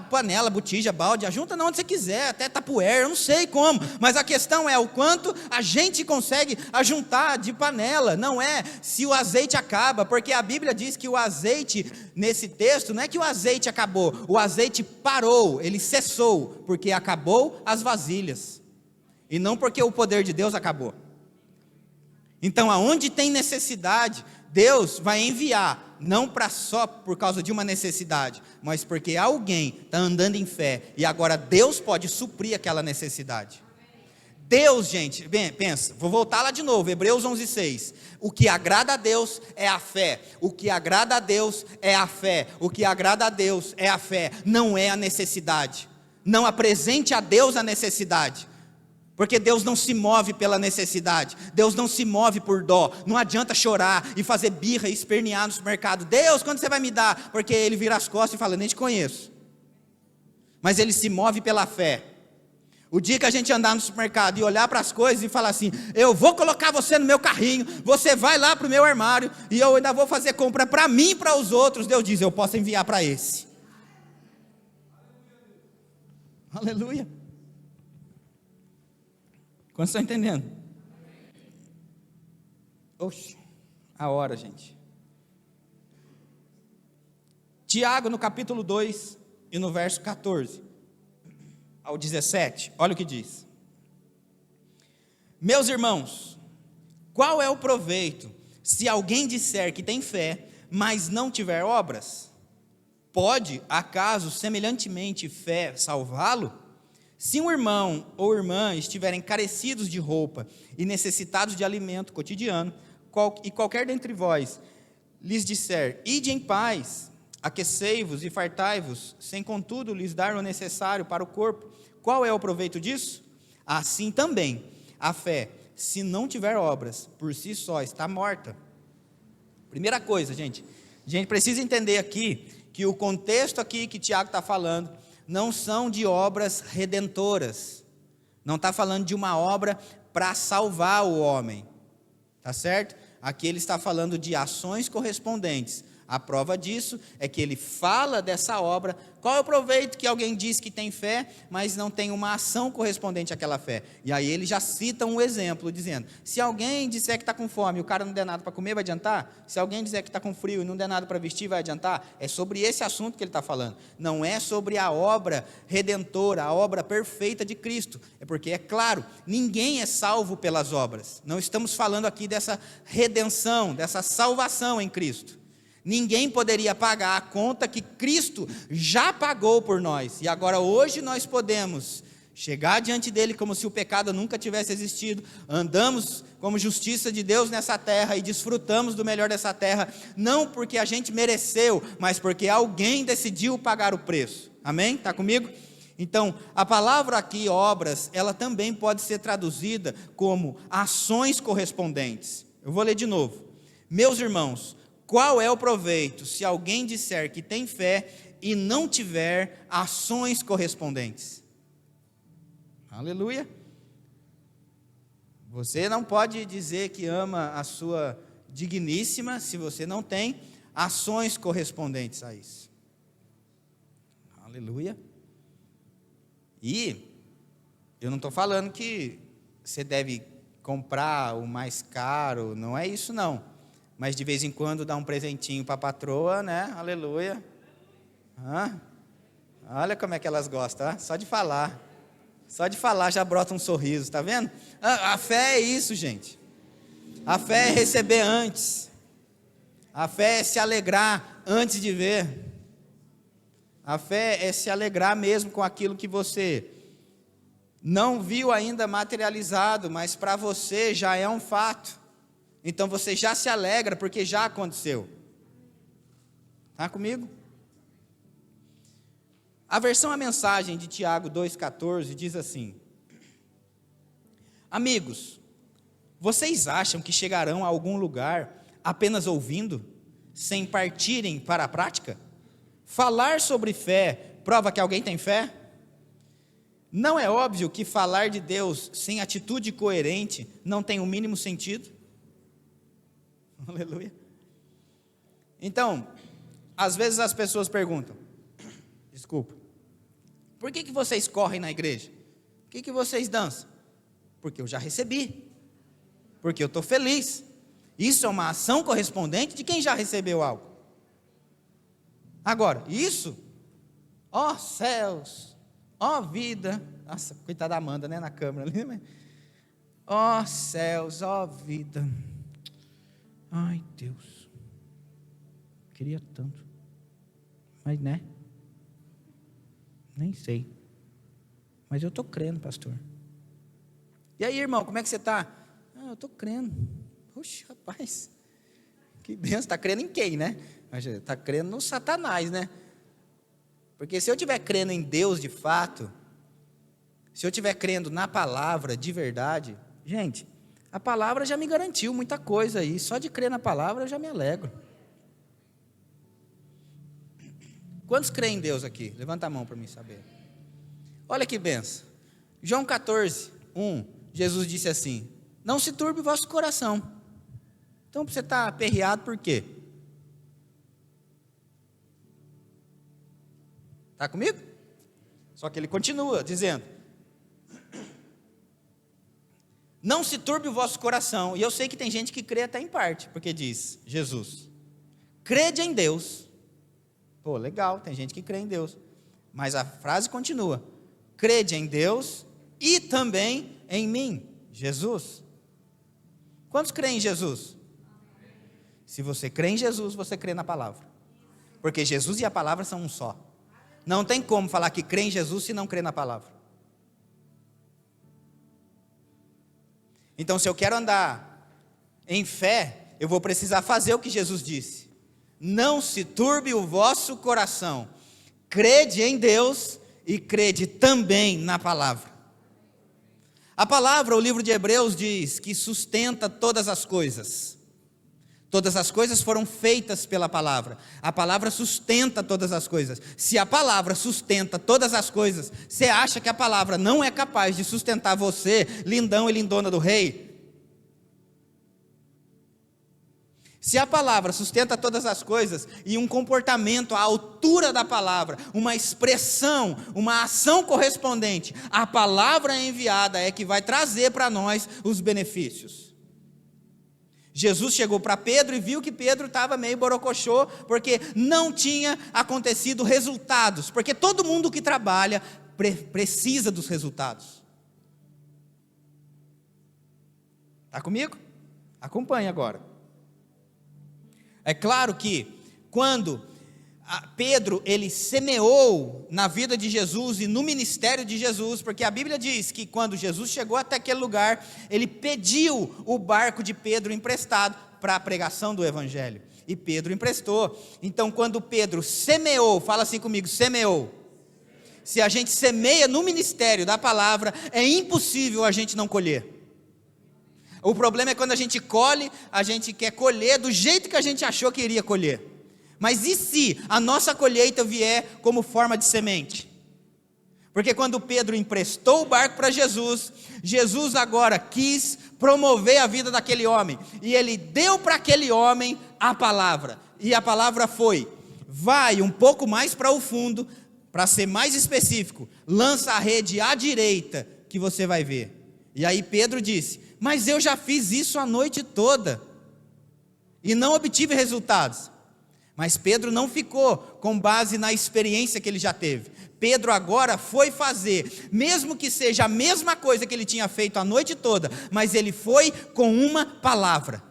Panela, botija, balde, junta onde você quiser, até tapuér, eu não sei como, mas a questão é o quanto a gente consegue ajuntar de panela, não é se o azeite acaba, porque a Bíblia diz que o azeite, nesse texto, não é que o azeite acabou, o azeite parou, ele cessou, porque acabou as vasilhas, e não porque o poder de Deus acabou. Então aonde tem necessidade, Deus vai enviar, não só por causa de uma necessidade, mas porque alguém está andando em fé, e agora Deus pode suprir aquela necessidade. Deus, gente, pensa, vou voltar lá de novo, Hebreus 11:6, o que agrada a Deus é a fé, o que agrada a Deus é a fé, o que agrada a Deus é a fé, não é a necessidade, não apresente a Deus a necessidade, porque Deus não se move pela necessidade, Deus não se move por dó, não adianta chorar e fazer birra e espernear no supermercado, Deus, quando você vai me dar? Porque Ele vira as costas e fala, nem te conheço, mas Ele se move pela fé. O dia que a gente andar no supermercado e olhar para as coisas e falar assim, eu vou colocar você no meu carrinho, você vai lá para o meu armário, e eu ainda vou fazer compra para mim e para os outros, Deus diz, eu posso enviar para esse. Aleluia. Quantos estão entendendo? Oxe, a hora, gente. Tiago, no capítulo 2 e no verso 14 ao 17, olha o que diz. Meus irmãos, qual é o proveito se alguém disser que tem fé, mas não tiver obras? Pode, acaso, semelhantemente fé salvá-lo? Se um irmão ou irmã estiverem carecidos de roupa e necessitados de alimento cotidiano, e qualquer dentre vós lhes disser, ide em paz, aquecei-vos e fartai-vos, sem contudo lhes dar o necessário para o corpo, qual é o proveito disso? Assim também, a fé, se não tiver obras, por si só está morta. Primeira coisa, gente, a gente precisa entender aqui, que o contexto aqui que Tiago está falando, não são de obras redentoras, não está falando de uma obra para salvar o homem, tá certo? Aqui ele está falando de ações correspondentes. A prova disso é que ele fala dessa obra. Qual é o proveito que alguém diz que tem fé, mas não tem uma ação correspondente àquela fé? E aí ele já cita um exemplo, dizendo, se alguém disser que está com fome e o cara não der nada para comer, vai adiantar? Se alguém disser que está com frio e não der nada para vestir, vai adiantar? É sobre esse assunto que ele está falando. Não é sobre a obra redentora, a obra perfeita de Cristo. É porque, é claro, ninguém é salvo pelas obras. Não estamos falando aqui dessa redenção, dessa salvação em Cristo. Ninguém poderia pagar a conta que Cristo já pagou por nós. E agora hoje nós podemos chegar diante dele como se o pecado nunca tivesse existido. Andamos como justiça de Deus nessa terra e desfrutamos do melhor dessa terra. Não porque a gente mereceu, mas porque alguém decidiu pagar o preço. Amém? Está comigo? Então, a palavra aqui, obras, ela também pode ser traduzida como ações correspondentes. Eu vou ler de novo. Meus irmãos, qual é o proveito se alguém disser que tem fé e não tiver ações correspondentes? Aleluia! Você não pode dizer que ama a sua digníssima se você não tem ações correspondentes a isso. Aleluia! E eu não estou falando que você deve comprar o mais caro, não é isso não. Mas de vez em quando dá um presentinho para a patroa, né? Aleluia. Olha como é que elas gostam, só de falar. Só de falar já brota um sorriso, está vendo? A fé é isso, gente. A fé é receber antes. A fé é se alegrar antes de ver. A fé é se alegrar mesmo com aquilo que você não viu ainda materializado, mas para você já é um fato. Então você já se alegra porque já aconteceu. Está comigo? A mensagem de Tiago 2,14 diz assim: amigos, vocês acham que chegarão a algum lugar apenas ouvindo, sem partirem para a prática? Falar sobre fé prova que alguém tem fé? Não é óbvio que falar de Deus sem atitude coerente não tem o mínimo sentido? Aleluia. Então, às vezes as pessoas perguntam, por que vocês correm na igreja? Por que vocês dançam? Porque eu já recebi, porque eu estou feliz. Isso é uma ação correspondente de quem já recebeu algo. Agora, isso, ó céus, ó vida, nossa, coitada da Amanda, né, na câmera ali, ó céus, ó vida. Ai, Deus, queria tanto, mas né, nem sei, mas eu estou crendo, pastor. E aí, irmão, como é que você está? Eu estou crendo. Oxe, rapaz, que benção, está crendo em quem, né? Está crendo no Satanás, né? Porque se eu estiver crendo em Deus de fato, se eu estiver crendo na palavra de verdade, gente, a palavra já me garantiu muita coisa aí. Só de crer na palavra eu já me alegro. Quantos creem em Deus aqui? Levanta a mão para mim saber. Olha que benção. João 14, 1, Jesus disse assim: não se turbe o vosso coração. Então você está aperreado por quê? Está comigo? Só que ele continua dizendo: não se turbe o vosso coração. E eu sei que tem gente que crê até em parte, porque diz Jesus: crede em Deus. Pô, legal, tem gente que crê em Deus. Mas a frase continua: crede em Deus e também em mim, Jesus. Quantos creem em Jesus? Se você crê em Jesus, você crê na palavra. Porque Jesus e a palavra são um só. Não tem como falar que crê em Jesus se não crê na palavra. Então, se eu quero andar em fé, eu vou precisar fazer o que Jesus disse. Não se turbe o vosso coração. Crede em Deus e crede também na palavra. A palavra, o livro de Hebreus diz que sustenta todas as coisas. Todas as coisas foram feitas pela palavra. A palavra sustenta todas as coisas. Se a palavra sustenta todas as coisas, você acha que a palavra não é capaz de sustentar você, lindão e lindona do rei? Se a palavra sustenta todas as coisas, e um comportamento à altura da palavra, uma expressão, uma ação correspondente, a palavra enviada é que vai trazer para nós os benefícios. Jesus chegou para Pedro e viu que Pedro estava meio borocochô, porque não tinha acontecido resultados, porque todo mundo que trabalha precisa dos resultados. Está comigo? Acompanhe agora. É claro que quando Pedro, ele semeou na vida de Jesus e no ministério de Jesus, porque a Bíblia diz que quando Jesus chegou até aquele lugar, ele pediu o barco de Pedro emprestado para a pregação do Evangelho, e Pedro emprestou. Então quando Pedro semeou, fala assim comigo, semeou. Se a gente semeia no ministério da palavra, é impossível a gente não colher. O problema é quando a gente colhe, a gente quer colher do jeito que a gente achou que iria colher. Mas e se a nossa colheita vier como forma de semente? Porque quando Pedro emprestou o barco para Jesus, Jesus agora quis promover a vida daquele homem, e ele deu para aquele homem a palavra, e a palavra foi: vai um pouco mais para o fundo, para ser mais específico, lança a rede à direita, que você vai ver. E aí Pedro disse: mas eu já fiz isso a noite toda, e não obtive resultados. Mas Pedro não ficou com base na experiência que ele já teve. Pedro agora foi fazer, mesmo que seja a mesma coisa que ele tinha feito a noite toda, mas ele foi com uma palavra.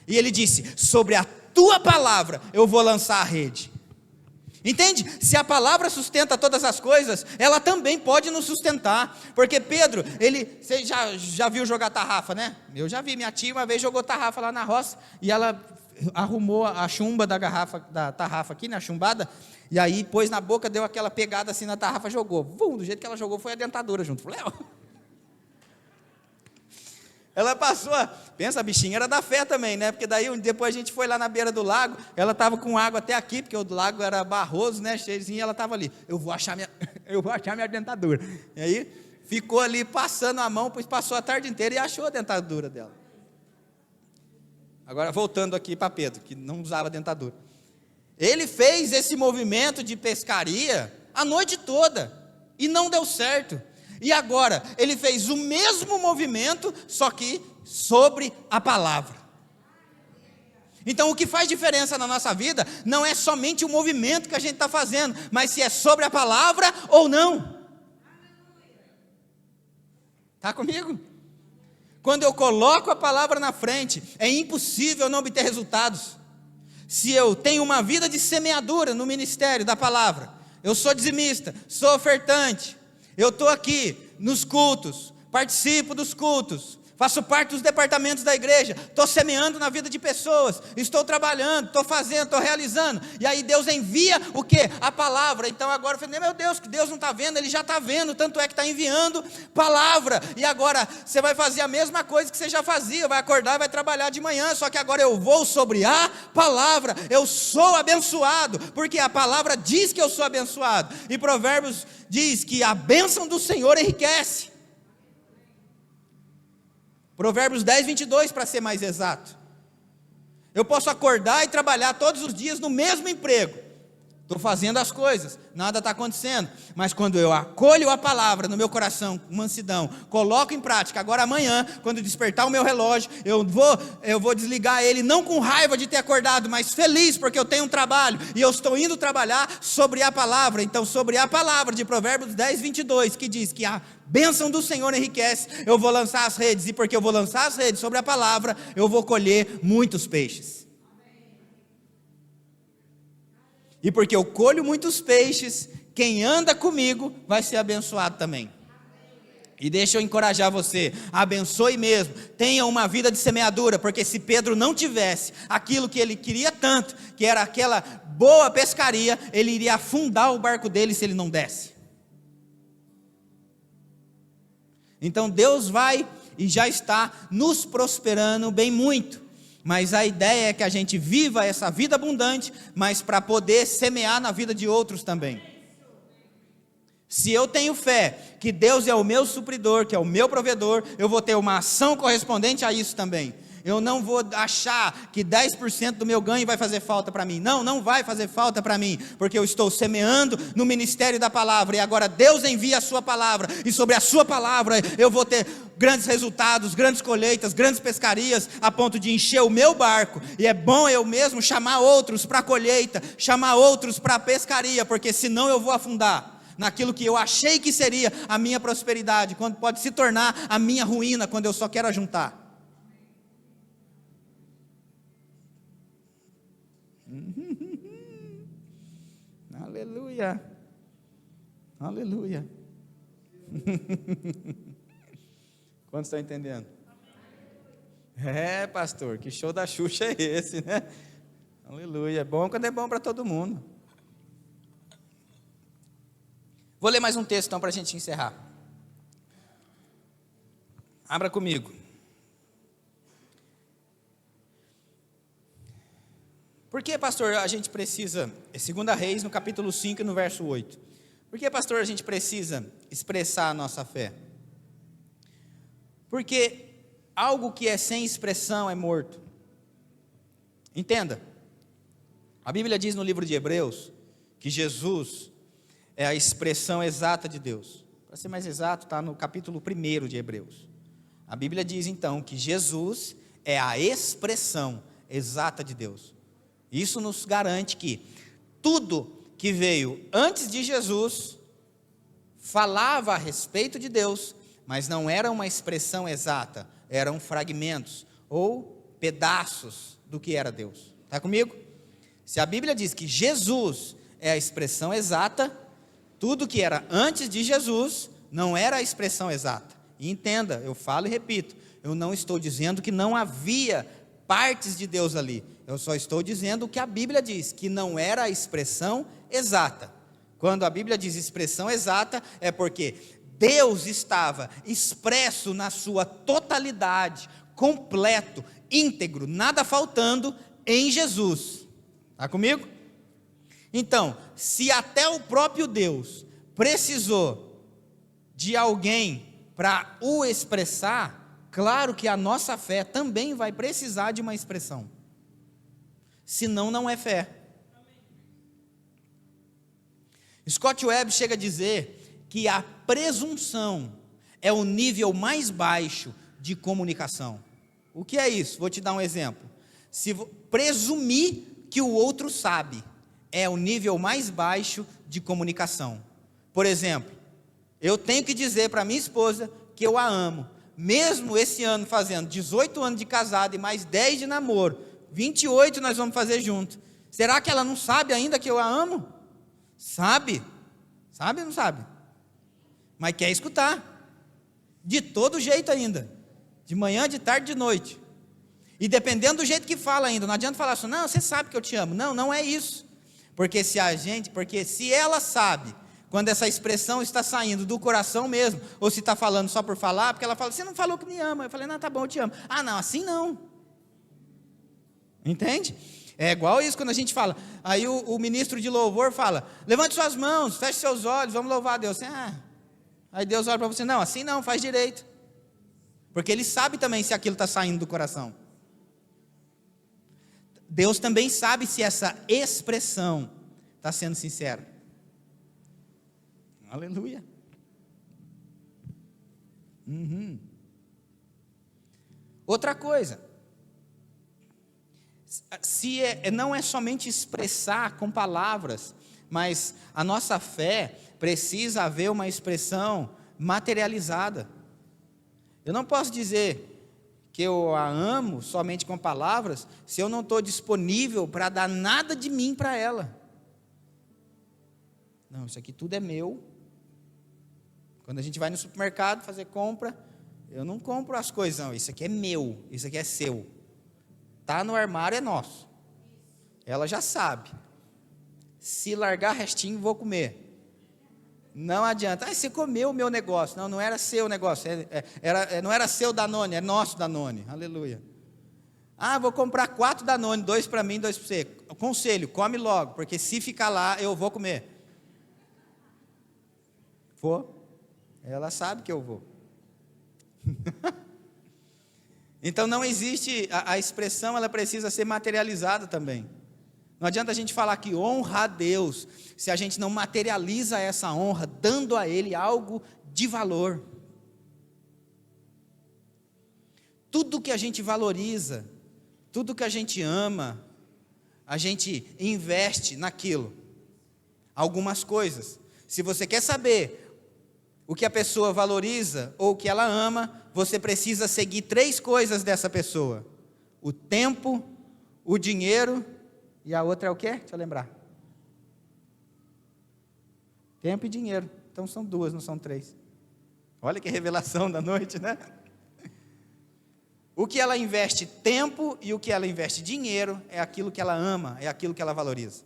E ele disse: sobre a tua palavra eu vou lançar a rede. Entende? Se a palavra sustenta todas as coisas, ela também pode nos sustentar. Porque Pedro, você já viu jogar tarrafa, né? Eu já vi, minha tia uma vez jogou tarrafa lá na roça, e ela arrumou a chumba da tarrafa aqui, né, a chumbada, e aí pôs na boca, deu aquela pegada assim na tarrafa, jogou. Do jeito que ela jogou, foi a dentadura junto. Falei, ela passou, pensa, a bichinha era da fé também, né? Porque daí depois a gente foi lá na beira do lago, ela estava com água até aqui, porque o lago era barroso, né, cheiozinho, e ela estava ali, eu vou achar minha dentadura. E aí ficou ali passando a mão, pois passou a tarde inteira e achou a dentadura dela. Agora voltando aqui para Pedro, que não usava dentadura. Ele fez esse movimento de pescaria a noite toda, e não deu certo. E agora, ele fez o mesmo movimento, só que sobre a palavra. Então o que faz diferença na nossa vida, não é somente o movimento que a gente está fazendo, mas se é sobre a palavra ou não. Está comigo? Quando eu coloco a palavra na frente, é impossível não obter resultados. Se eu tenho uma vida de semeadura no ministério da palavra, eu sou dizimista, sou ofertante, eu estou aqui nos cultos, participo dos cultos, faço parte dos departamentos da igreja, estou semeando na vida de pessoas, estou trabalhando, estou fazendo, estou realizando, e aí Deus envia o quê? A palavra. Então agora eu falei, meu Deus, que Deus não está vendo, Ele já está vendo, tanto é que está enviando palavra, e agora você vai fazer a mesma coisa que você já fazia, vai acordar e vai trabalhar de manhã, só que agora eu vou sobre a palavra, eu sou abençoado, porque a palavra diz que eu sou abençoado, e Provérbios diz que a bênção do Senhor enriquece. Provérbios 10, 22, para ser mais exato. Eu posso acordar e trabalhar todos os dias no mesmo emprego. Estou fazendo as coisas, nada está acontecendo. Mas quando eu acolho a palavra no meu coração, com mansidão, coloco em prática, agora amanhã, quando despertar o meu relógio, eu vou desligar ele, não com raiva de ter acordado, mas feliz porque eu tenho um trabalho, e eu estou indo trabalhar sobre a palavra. Então sobre a palavra de Provérbios 10, 22, que diz que a bênção do Senhor enriquece, eu vou lançar as redes, e porque eu vou lançar as redes sobre a palavra, eu vou colher muitos peixes. E porque eu colho muitos peixes, quem anda comigo vai ser abençoado também. E deixa eu encorajar você, abençoe mesmo, tenha uma vida de semeadura, porque se Pedro não tivesse aquilo que ele queria tanto, que era aquela boa pescaria, ele iria afundar o barco dele se ele não desse. Então Deus vai e já está nos prosperando bem muito, mas a ideia é que a gente viva essa vida abundante, mas para poder semear na vida de outros também. Se eu tenho fé que Deus é o meu supridor, que é o meu provedor, eu vou ter uma ação correspondente a isso também. Eu não vou achar que 10% do meu ganho vai fazer falta para mim. Não, não vai fazer falta para mim, porque eu estou semeando no ministério da palavra, e agora Deus envia a sua palavra, e sobre a sua palavra eu vou ter grandes resultados, grandes colheitas, grandes pescarias, a ponto de encher o meu barco. E é bom eu mesmo chamar outros para a colheita, chamar outros para a pescaria, porque senão eu vou afundar naquilo que eu achei que seria a minha prosperidade, quando pode se tornar a minha ruína, quando eu só quero ajuntar. Aleluia, aleluia. Quantos estão entendendo? É, pastor, que show da Xuxa é esse, né? Aleluia, é bom quando é bom para todo mundo. Vou ler mais um texto então para a gente encerrar. Abra comigo. Por que, pastor, a gente precisa, 2 Reis no capítulo 5 e no verso 8. Por que, pastor, a gente precisa expressar a nossa fé? Porque algo que é sem expressão é morto. Entenda, a Bíblia diz no livro de Hebreus que Jesus é a expressão exata de Deus. Para ser mais exato, está no capítulo 1 de Hebreus. A Bíblia diz então que Jesus é a expressão exata de Deus. Isso nos garante que tudo que veio antes de Jesus falava a respeito de Deus, mas não era uma expressão exata, eram fragmentos ou pedaços do que era Deus. Está comigo? Se a Bíblia diz que Jesus é a expressão exata, tudo que era antes de Jesus não era a expressão exata. E entenda, eu falo e repito, eu não estou dizendo que não havia partes de Deus ali. Eu só estou dizendo o que a Bíblia diz, que não era a expressão exata. Quando a Bíblia diz expressão exata, é porque Deus estava expresso na sua totalidade, completo, íntegro, nada faltando em Jesus. Está comigo? Então, se até o próprio Deus precisou de alguém para o expressar, claro que a nossa fé também vai precisar de uma expressão. Senão, não é fé. Scott Webb chega a dizer que a presunção é o nível mais baixo de comunicação. O que é isso? Vou te dar um exemplo. Se presumir que o outro sabe, é o nível mais baixo de comunicação. Por exemplo, eu tenho que dizer para minha esposa que eu a amo, mesmo esse ano fazendo 18 anos de casado e mais 10 de namoro, 28 nós vamos fazer junto. Será que ela não sabe ainda que eu a amo? Sabe? Sabe ou não sabe? Mas quer escutar. De todo jeito ainda. De manhã, de tarde, de noite. E dependendo do jeito que fala ainda, não adianta falar assim, não, você sabe que eu te amo. Não, não é isso. Porque se ela sabe, quando essa expressão está saindo do coração mesmo, ou se está falando só por falar, porque ela fala, você não falou que me ama. Eu falei, não, tá bom, eu te amo. Ah, não, assim não. Entende? É igual isso quando a gente fala, aí o ministro de louvor fala, levante suas mãos, feche seus olhos, vamos louvar a Deus. Aí Deus olha para você, não, assim não, faz direito. Porque Ele sabe também se aquilo está saindo do coração. Deus também sabe se essa expressão está sendo sincera. Aleluia. Outra coisa, não é somente expressar com palavras, mas a nossa fé precisa haver uma expressão materializada. Eu não posso dizer que eu a amo somente com palavras, se eu não estou disponível para dar nada de mim para ela. Não, isso aqui tudo é meu. Quando a gente vai no supermercado fazer compra, eu não compro as coisas, não. Isso aqui é meu, isso aqui é seu. Está no armário, é nosso. Ela já sabe. Se largar restinho, vou comer. Não adianta. Você comeu o meu negócio. Não era seu negócio. Não era seu Danone, é nosso Danone. Aleluia. Vou comprar 4 Danone, 2 para mim, 2 para você. Conselho, come logo, porque se ficar lá, eu vou comer. Vou. Ela sabe que eu vou. Então não existe, a expressão ela precisa ser materializada também. Não adianta a gente falar que honra a Deus, se a gente não materializa essa honra, dando a Ele algo de valor. Tudo que a gente valoriza, tudo que a gente ama, a gente investe naquilo. Algumas coisas. Se você quer saber o que a pessoa valoriza ou o que ela ama, você precisa seguir 3 coisas dessa pessoa: o tempo, o dinheiro, e a outra é o quê? Deixa eu lembrar. Tempo e dinheiro. Então são 2, não são 3. Olha que revelação da noite, né? O que ela investe tempo e o que ela investe dinheiro é aquilo que ela ama, é aquilo que ela valoriza.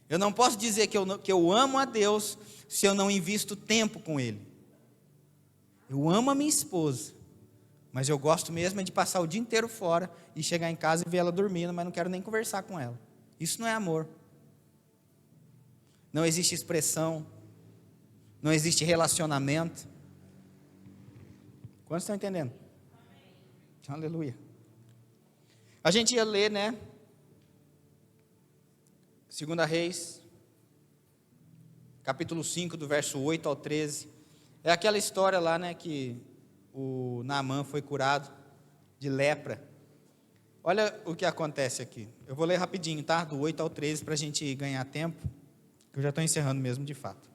Eu não posso dizer que eu amo a Deus se eu não invisto tempo com Ele. Eu amo a minha esposa, mas eu gosto mesmo de passar o dia inteiro fora e chegar em casa e ver ela dormindo, mas não quero nem conversar com ela. Isso não é amor. Não existe expressão, não existe relacionamento. Quantos estão entendendo? Amém. Aleluia. A gente ia ler, né? 2 Reis, capítulo 5, do verso 8 ao 13. É aquela história lá, né, que o Naamã foi curado de lepra. Olha o que acontece aqui. Eu vou ler rapidinho, tá? Do 8 ao 13, para a gente ganhar tempo. Eu já estou encerrando mesmo, de fato.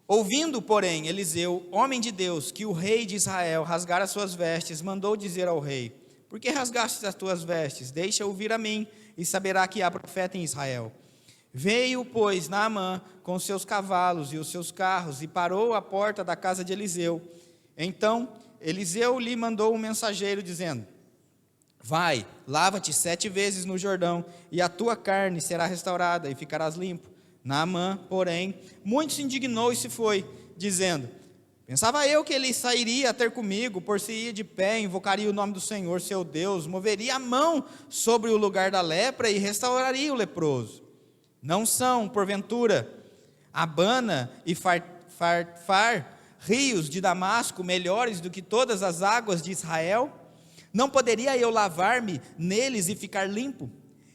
Ouvindo, porém, Eliseu, homem de Deus, que o rei de Israel rasgara suas vestes, mandou dizer ao rei: por que rasgaste as tuas vestes? Deixa ouvir a mim, e saberá que há profeta em Israel. Veio, pois, Naamã com os seus cavalos e os seus carros, e parou à porta da casa de Eliseu. Então, Eliseu lhe mandou um mensageiro, dizendo: vai, lava-te 7 vezes no Jordão, e a tua carne será restaurada, e ficarás limpo. Naamã, porém, muito se indignou e se foi, dizendo: pensava eu que ele sairia a ter comigo, por-se-ia de pé, invocaria o nome do Senhor, seu Deus, moveria a mão sobre o lugar da lepra e restauraria o leproso. Não são, porventura, Abana e Farfar, rios de Damasco, melhores do que todas as águas de Israel? Não poderia eu lavar-me neles e ficar limpo?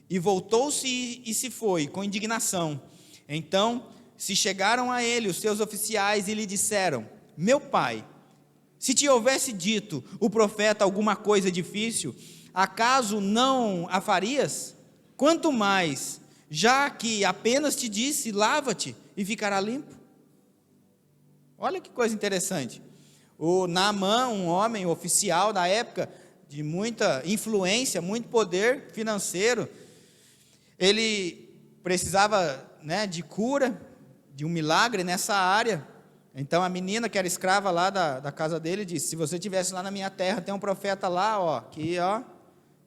E voltou-se e se foi, com indignação. Então se chegaram a ele os seus oficiais e lhe disseram: meu pai, se te houvesse dito o profeta alguma coisa difícil, acaso não a farias? Quanto mais, já que apenas te disse: lava-te e ficará limpo. Olha que coisa interessante. O Naamã, um homem oficial da época, de muita influência, muito poder financeiro, ele precisava, né, de cura, de um milagre nessa área. Então a menina que era escrava lá da casa dele disse: se você estivesse lá na minha terra, tem um profeta lá, ó, que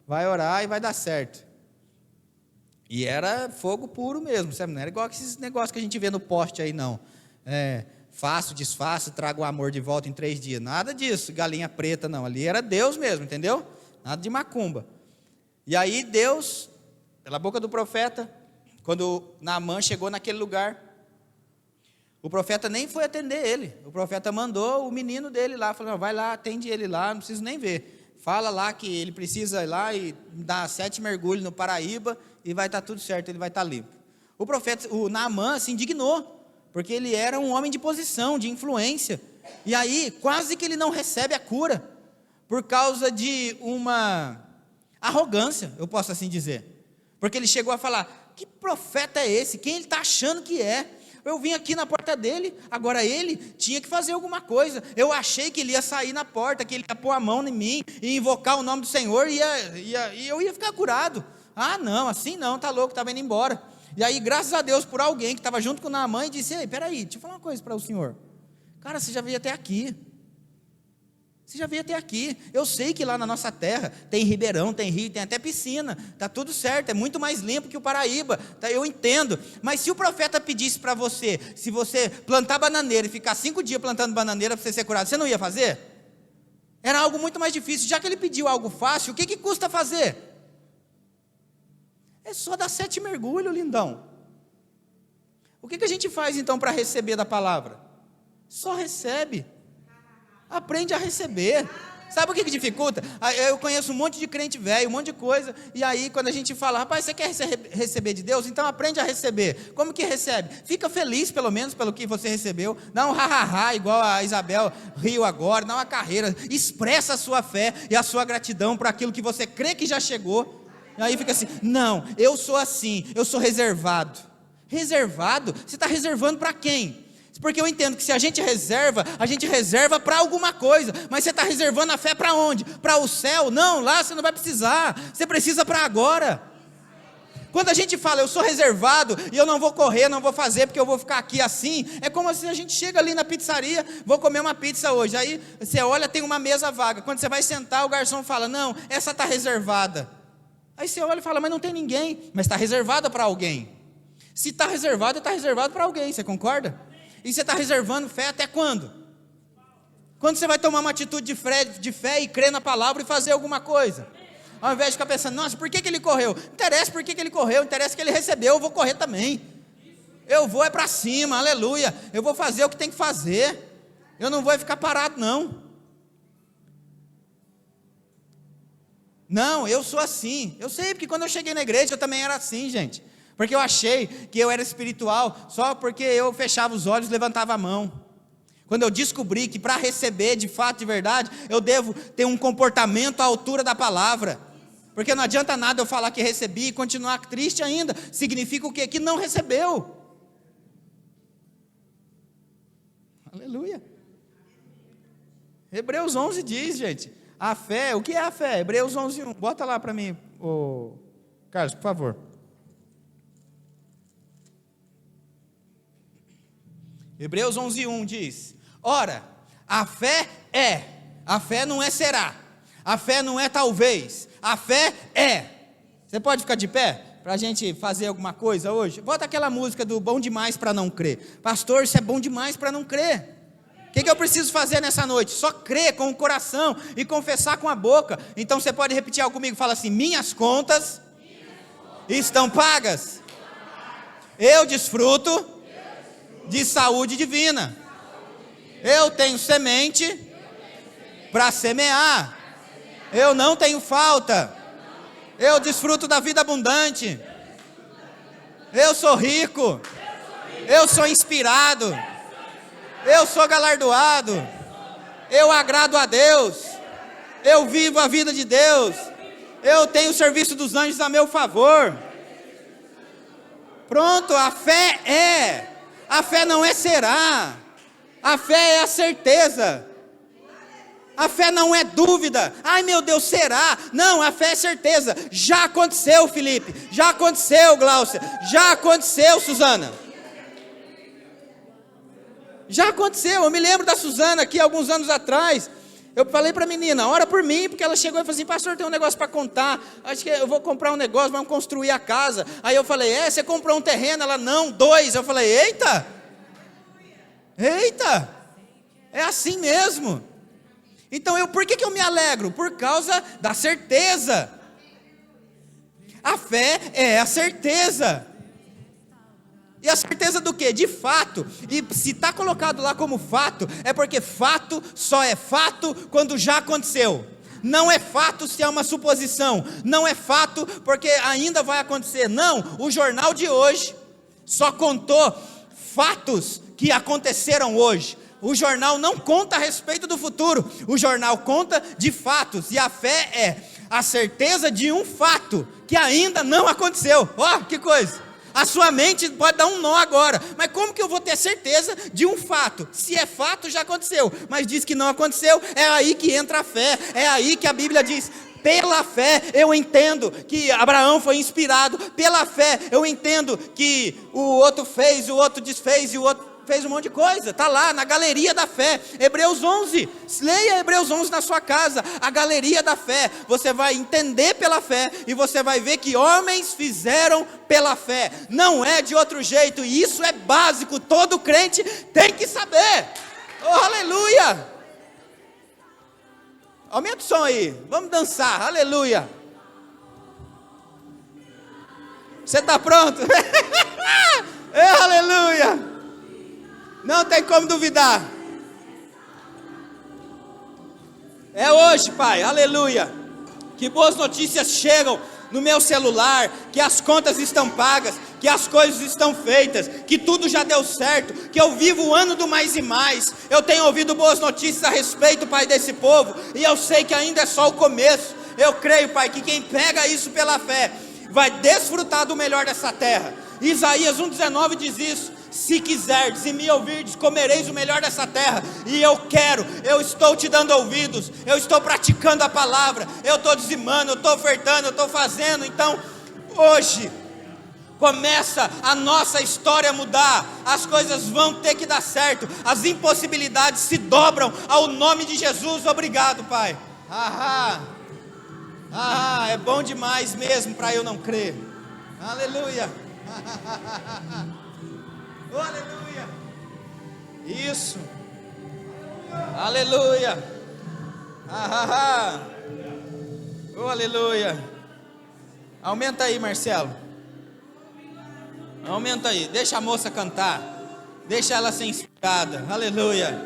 vai orar e vai dar certo. E era fogo puro mesmo, sabe? Não era igual esses negócios que a gente vê no poste aí, não. Faço, desfaço, trago o amor de volta em 3 dias. Nada disso, galinha preta, não. Ali era Deus mesmo, entendeu? Nada de macumba. E aí Deus, pela boca do profeta, quando Naamã chegou naquele lugar, o profeta nem foi atender ele. O profeta mandou o menino dele lá, falou: vai lá, atende ele lá, não preciso nem ver. Fala lá que ele precisa ir lá e dar 7 mergulhos no Paraíba e vai estar tudo certo, ele vai estar limpo. O Naamã se indignou, porque ele era um homem de posição, de influência. E aí, quase que ele não recebe a cura, por causa de uma arrogância, eu posso assim dizer. Porque ele chegou a falar: que profeta é esse? Quem ele está achando que é? Eu vim aqui na porta dele, agora ele tinha que fazer alguma coisa. Eu achei que ele ia sair na porta, que ele ia pôr a mão em mim e invocar o nome do Senhor e eu ia ficar curado. Ah, não, assim não, está louco, estava indo embora. E aí, graças a Deus, por alguém que estava junto com Naamã e disse: ei, peraí, deixa eu falar uma coisa para o senhor. Cara, você já veio até aqui. Você já veio até aqui. Eu sei que lá na nossa terra tem ribeirão, tem rio, tem até piscina. Está tudo certo, é muito mais limpo que o Paraíba. Tá, eu entendo. Mas se o profeta pedisse para você, se você plantar bananeira e ficar 5 dias plantando bananeira para você ser curado, você não ia fazer? Era algo muito mais difícil. Já que ele pediu algo fácil, o que custa fazer? É só dar 7 mergulhos, lindão. O que a gente faz então para receber da palavra? Só recebe. Aprende a receber. Sabe o que dificulta? Eu conheço um monte de crente velho, um monte de coisa. E aí quando a gente fala: rapaz, você quer receber de Deus? Então aprende a receber. Como que recebe? Fica feliz pelo menos pelo que você recebeu. Dá um ha-ha-ha, igual a Isabel riu agora. Dá uma carreira. Expressa a sua fé e a sua gratidão por aquilo que você crê que já chegou. E aí fica assim: não, eu sou assim, eu sou reservado. Reservado? Você está reservando para quem? Porque eu entendo que se a gente reserva para alguma coisa. Mas você está reservando a fé para onde? Para o céu? Não, lá você não vai precisar. Você precisa para agora. Quando a gente fala: eu sou reservado e eu não vou correr, não vou fazer porque eu vou ficar aqui assim, é como se a gente chega ali na pizzaria: vou comer uma pizza hoje. Aí você olha, tem uma mesa vaga. Quando você vai sentar, o garçom fala: não, essa está reservada. Aí você olha e fala: mas não tem ninguém. Mas está reservada para alguém. Se está reservado para alguém, você concorda? E você está reservando fé até quando? Quando você vai tomar uma atitude de fé e crer na palavra e fazer alguma coisa? Ao invés de ficar pensando: nossa, por que ele correu? Não interessa por que ele correu, interessa que ele recebeu, eu vou correr também. Eu vou para cima, aleluia. Eu vou fazer o que tem que fazer. Eu não vou ficar parado, não. Não, eu sou assim. Eu sei, porque quando eu cheguei na igreja eu também era assim, gente. Porque eu achei que eu era espiritual só porque eu fechava os olhos e levantava a mão. Quando eu descobri que para receber de fato, de verdade, eu devo ter um comportamento à altura da palavra. Porque não adianta nada eu falar que recebi e continuar triste ainda. Significa o quê? Que não recebeu. Aleluia. Hebreus 11 diz, gente, a fé, o que é a fé? Hebreus 11:1. Bota lá para mim, Carlos, por favor. Hebreus 11:1 diz: ora, a fé não é será, a fé não é talvez, a fé é. Você pode ficar de pé para a gente fazer alguma coisa hoje? Bota aquela música do Bom Demais para Não Crer. Pastor, isso é bom demais para não crer. O que eu preciso fazer nessa noite? Só crer com o coração e confessar com a boca. Então você pode repetir algo comigo? Fala assim: minhas contas estão pagas. Eu desfruto de saúde divina. Eu tenho semente para semear. Eu não tenho falta. Eu desfruto da vida abundante. Eu sou rico. Eu sou inspirado. Eu sou galardoado. Eu agrado a Deus. Eu vivo a vida de Deus. Eu tenho o serviço dos anjos a meu favor. Pronto, a fé é. A fé não é será. A fé é a certeza. A fé não é dúvida. Ai meu Deus, será? Não, a fé é certeza. Já aconteceu, Felipe. Já aconteceu, Gláucia. Já aconteceu, Suzana. Já aconteceu. Eu me lembro da Suzana aqui alguns anos atrás. Eu falei para a menina: ora por mim, porque ela chegou e falou assim: pastor, tem um negócio para contar, acho que eu vou comprar um negócio, vamos construir a casa. Aí eu falei: você comprou um terreno? Ela: não, 2. Eu falei: eita, é assim mesmo. Então por que eu me alegro? Por causa da certeza. A fé é a certeza. E a certeza do quê? De fato. E se está colocado lá como fato, é porque fato só é fato quando já aconteceu. Não é fato se é uma suposição. Não é fato porque ainda vai acontecer. Não, o jornal de hoje só contou fatos que aconteceram hoje. O jornal não conta a respeito do futuro. O jornal conta de fatos. E a fé é a certeza de um fato que ainda não aconteceu. Ó, que coisa! A sua mente pode dar um nó agora. Mas como que eu vou ter certeza de um fato? Se é fato, já aconteceu. Mas diz que não aconteceu, é aí que entra a fé. É aí que a Bíblia diz: Pela fé eu entendo que Abraão foi inspirado. Pela fé eu entendo que o outro fez, o outro desfez e o outro fez um monte de coisa. Está lá na galeria da fé, Hebreus 11. Leia Hebreus 11 na sua casa, a galeria da fé. Você vai entender pela fé e você vai ver que homens fizeram pela fé. Não é de outro jeito, e isso é básico, todo crente tem que saber. Oh, aleluia! Aumenta o som aí, vamos dançar, aleluia! Você está pronto? Aleluia! Não tem como duvidar. É hoje, Pai, aleluia, que boas notícias chegam no meu celular, que as contas estão pagas, que as coisas estão feitas, que tudo já deu certo, que eu vivo o ano do mais e mais. Eu tenho ouvido boas notícias a respeito, Pai, desse povo, e eu sei que ainda é só o começo. Eu creio, Pai, que quem pega isso pela fé vai desfrutar do melhor dessa terra. Isaías 1,19 diz isso: se quiserdes e me ouvirdes, comereis o melhor dessa terra. E eu quero, eu estou te dando ouvidos, eu estou praticando a palavra, eu estou dizimando, eu estou ofertando, eu estou fazendo. Então, hoje, começa a nossa história a mudar, as coisas vão ter que dar certo, as impossibilidades se dobram ao nome de Jesus. Obrigado, Pai. É bom demais mesmo para eu não crer. Aleluia. Oh, aleluia. Isso. Aleluia. Oh, aleluia. Aumenta aí, Marcelo. Aumenta aí. Deixa a moça cantar. Deixa ela ser inspirada. Aleluia.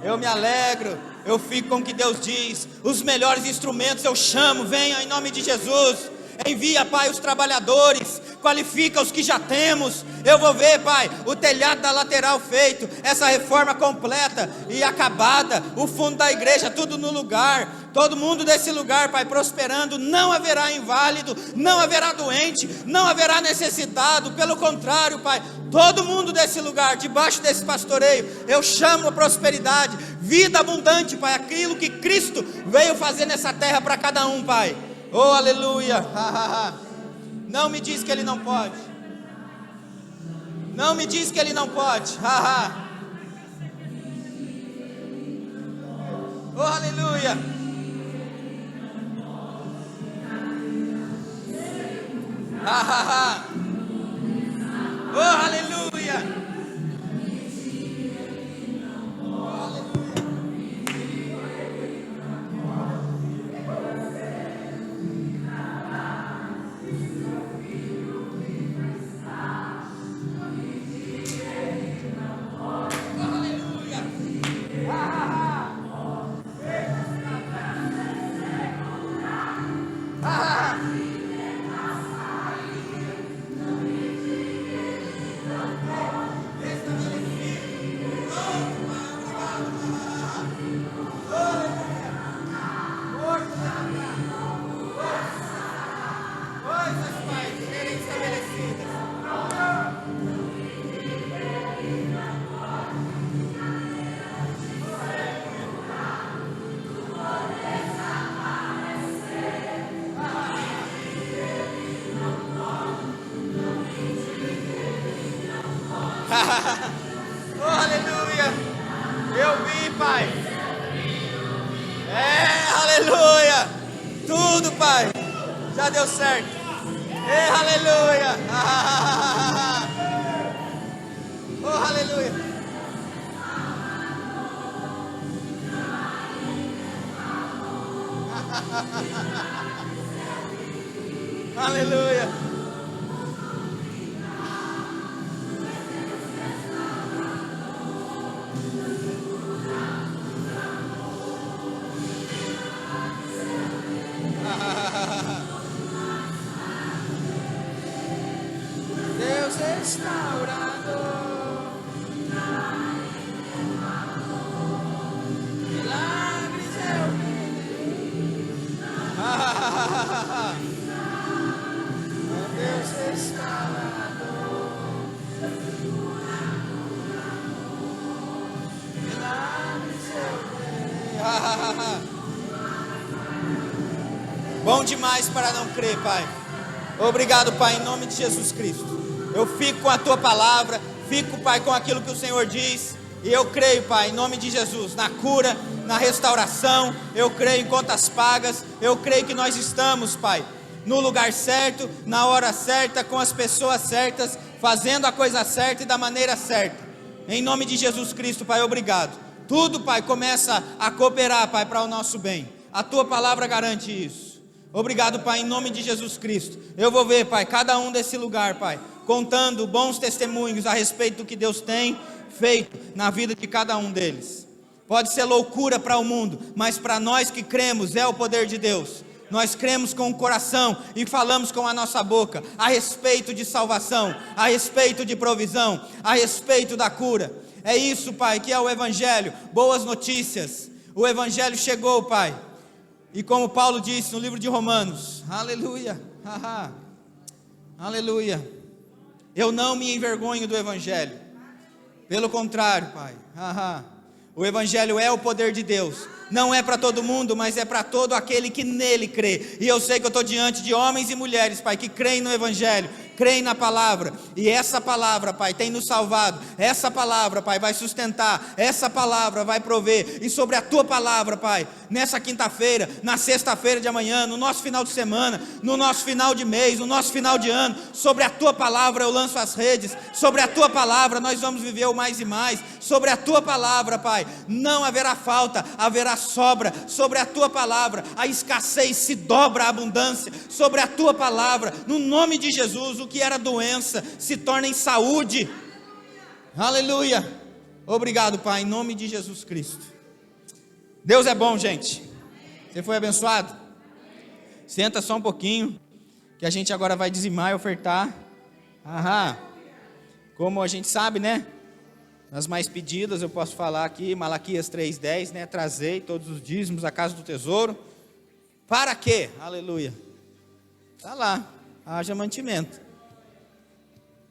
Eu me alegro. Eu fico com o que Deus diz. Os melhores instrumentos eu chamo. Venha em nome de Jesus. Envia, Pai, os trabalhadores, qualifica os que já temos. Eu vou ver, Pai, o telhado da lateral feito, essa reforma completa e acabada, o fundo da igreja, tudo no lugar, todo mundo desse lugar, Pai, prosperando. Não haverá inválido, não haverá doente, não haverá necessitado. Pelo contrário, Pai, todo mundo desse lugar, debaixo desse pastoreio, eu chamo a prosperidade, vida abundante, Pai, aquilo que Cristo veio fazer nessa terra para cada um, Pai. Oh, aleluia. Não me diz que Ele não pode. Não me diz que Ele não pode. Oh, aleluia. Oh, aleluia. Oh, aleluia. Eu vi, Pai. Aleluia. Tudo, Pai, já deu certo. Aleluia. Oh, aleluia. Aleluia. Deus restaurador, milagres eu vi. Deus restaurador, milagres eu vi. Bom demais para não crer, Pai. Obrigado, Pai, em nome de Jesus Cristo. Eu fico com a Tua palavra, fico, Pai, com aquilo que o Senhor diz. E eu creio, Pai, em nome de Jesus, na cura, na restauração. Eu creio em contas pagas. Eu creio que nós estamos, Pai, no lugar certo, na hora certa, com as pessoas certas, fazendo a coisa certa e da maneira certa. Em nome de Jesus Cristo, Pai, obrigado. Tudo, Pai, começa a cooperar, Pai, para o nosso bem. A Tua palavra garante isso. Obrigado, Pai, em nome de Jesus Cristo. Eu vou ver, Pai, cada um desse lugar, Pai, contando bons testemunhos a respeito do que Deus tem feito na vida de cada um deles. Pode ser loucura para o mundo, mas para nós que cremos é o poder de Deus. Nós cremos com o coração e falamos com a nossa boca a respeito de salvação, a respeito de provisão, a respeito da cura. É isso, Pai, que é o Evangelho, boas notícias. O Evangelho chegou, Pai, e como Paulo disse no livro de Romanos, aleluia, aleluia, eu não me envergonho do Evangelho, pelo contrário, Pai, o Evangelho é o poder de Deus. Não é para todo mundo, mas é para todo aquele que nele crê. E eu sei que eu estou diante de homens e mulheres, Pai, que creem no Evangelho, creem na palavra. E essa palavra, Pai, tem nos salvado. Essa palavra, Pai, vai sustentar. Essa palavra vai prover. E sobre a Tua palavra, Pai, nessa quinta-feira, na sexta-feira de amanhã, no nosso final de semana, no nosso final de mês, no nosso final de ano, sobre a Tua palavra eu lanço as redes. Sobre a Tua palavra nós vamos viver o mais e mais. Sobre a Tua palavra, Pai, não haverá falta, haverá sobra. Sobre a Tua palavra a escassez se dobra a abundância. Sobre a Tua palavra, no nome de Jesus, o que era doença se torna em saúde. Aleluia. Obrigado, Pai, em nome de Jesus Cristo. Deus é bom, gente. Você foi abençoado? Senta só um pouquinho, que a gente agora vai dizimar e ofertar. Como a gente sabe, né? Nas mais pedidas, eu posso falar aqui, Malaquias 3:10, né? Trazei todos os dízimos à casa do tesouro. Para quê? Aleluia. Está lá, haja mantimento.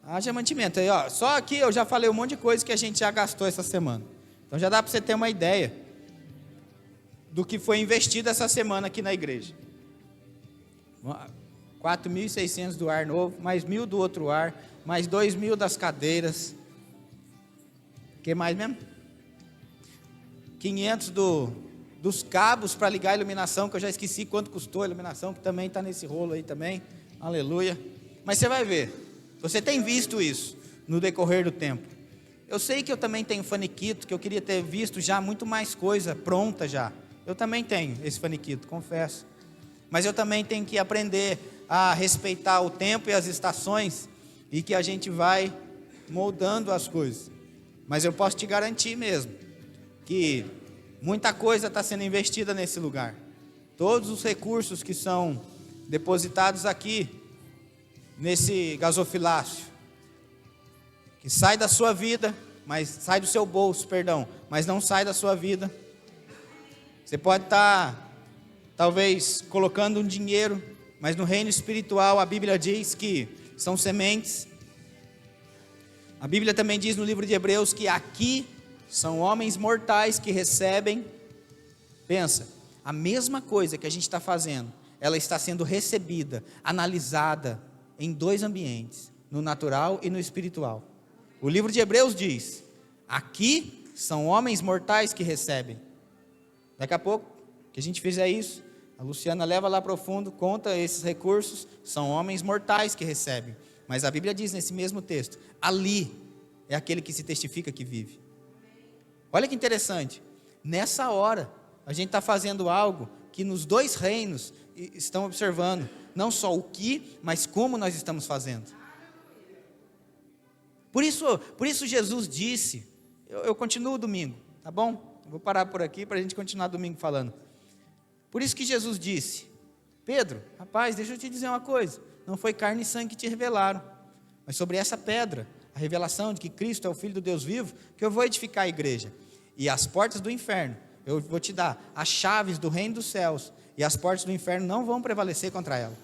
Haja mantimento. Aí, ó, só aqui eu já falei um monte de coisa que a gente já gastou essa semana. Então já dá para você ter uma ideia do que foi investido essa semana aqui na igreja. 4.600 do ar novo, mais 1.000 do outro ar, mais 2.000 das cadeiras. O que mais mesmo? 500 dos cabos para ligar a iluminação, que eu já esqueci quanto custou a iluminação, que também está nesse rolo aí também. Aleluia. Mas você vai ver. Você tem visto isso no decorrer do tempo. Eu sei que eu também tenho faniquito, que eu queria ter visto já muito mais coisa pronta já. Eu também tenho esse faniquito, confesso. Mas eu também tenho que aprender a respeitar o tempo e as estações, e que a gente vai moldando as coisas. Mas eu posso te garantir mesmo, que muita coisa está sendo investida nesse lugar. Todos os recursos que são depositados aqui, nesse gasofilácio, que sai da sua vida, mas sai do seu bolso, perdão, mas não sai da sua vida. Você pode estar, talvez, colocando um dinheiro, mas no reino espiritual a Bíblia diz que são sementes. A Bíblia também diz no livro de Hebreus que aqui são homens mortais que recebem. Pensa, a mesma coisa que a gente está fazendo, ela está sendo recebida, analisada em dois ambientes, no natural e no espiritual. O livro de Hebreus diz, aqui são homens mortais que recebem. Daqui a pouco, que a gente fizer isso, a Luciana leva lá para o fundo, conta esses recursos, são homens mortais que recebem. Mas a Bíblia diz nesse mesmo texto, ali é aquele que se testifica que vive. Olha que interessante, nessa hora, a gente está fazendo algo que nos dois reinos estão observando, não só o que, mas como nós estamos fazendo. Por isso Jesus disse, eu continuo domingo, tá bom? Vou parar por aqui para a gente continuar domingo falando. Por isso que Jesus disse, Pedro, rapaz, deixa eu te dizer uma coisa, não foi carne e sangue que te revelaram, mas sobre essa pedra, a revelação de que Cristo é o Filho do Deus vivo, que eu vou edificar a igreja, e as portas do inferno, eu vou te dar as chaves do reino dos céus, e as portas do inferno não vão prevalecer contra ela.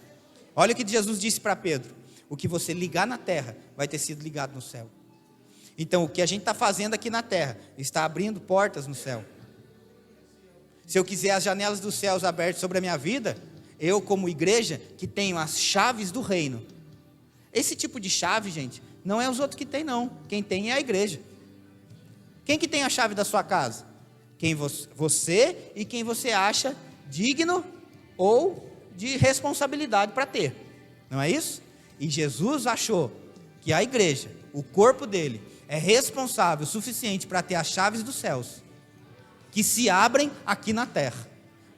Olha o que Jesus disse para Pedro, o que você ligar na terra, vai ter sido ligado no céu. Então o que a gente está fazendo aqui na terra, está abrindo portas no céu. Se eu quiser as janelas dos céus abertas sobre a minha vida, Eu, como igreja, que tenho as chaves do reino. Esse tipo de chave, gente, não é os outros que tem, não. Quem tem é a igreja. Quem que tem a chave da sua casa? Quem você e quem você acha digno ou de responsabilidade para ter. Não é isso? E Jesus achou que a igreja, o corpo dele, é responsável o suficiente para ter as chaves dos céus, que se abrem aqui na terra.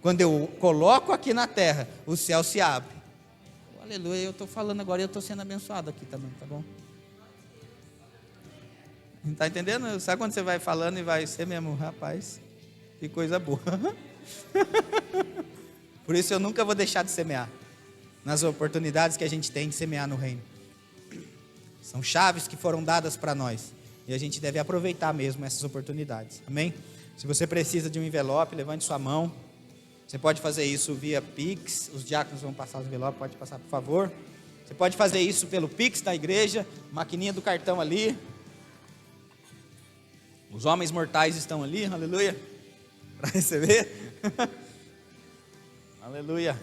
Quando eu coloco aqui na terra, o céu se abre. Aleluia, eu estou falando agora e eu estou sendo abençoado aqui também, tá bom? Não está entendendo? Sabe quando você vai falando e vai ser mesmo, rapaz, que coisa boa. Por isso eu nunca vou deixar de semear, nas oportunidades que a gente tem de semear no reino. São chaves que foram dadas para nós, e a gente deve aproveitar mesmo essas oportunidades, amém? Se você precisa de um envelope, levante sua mão. Você pode fazer isso via Pix, os diáconos vão passar os envelopes, pode passar por favor. Você pode fazer isso pelo Pix da igreja, maquininha do cartão ali. Os homens mortais estão ali, aleluia, para receber. Aleluia.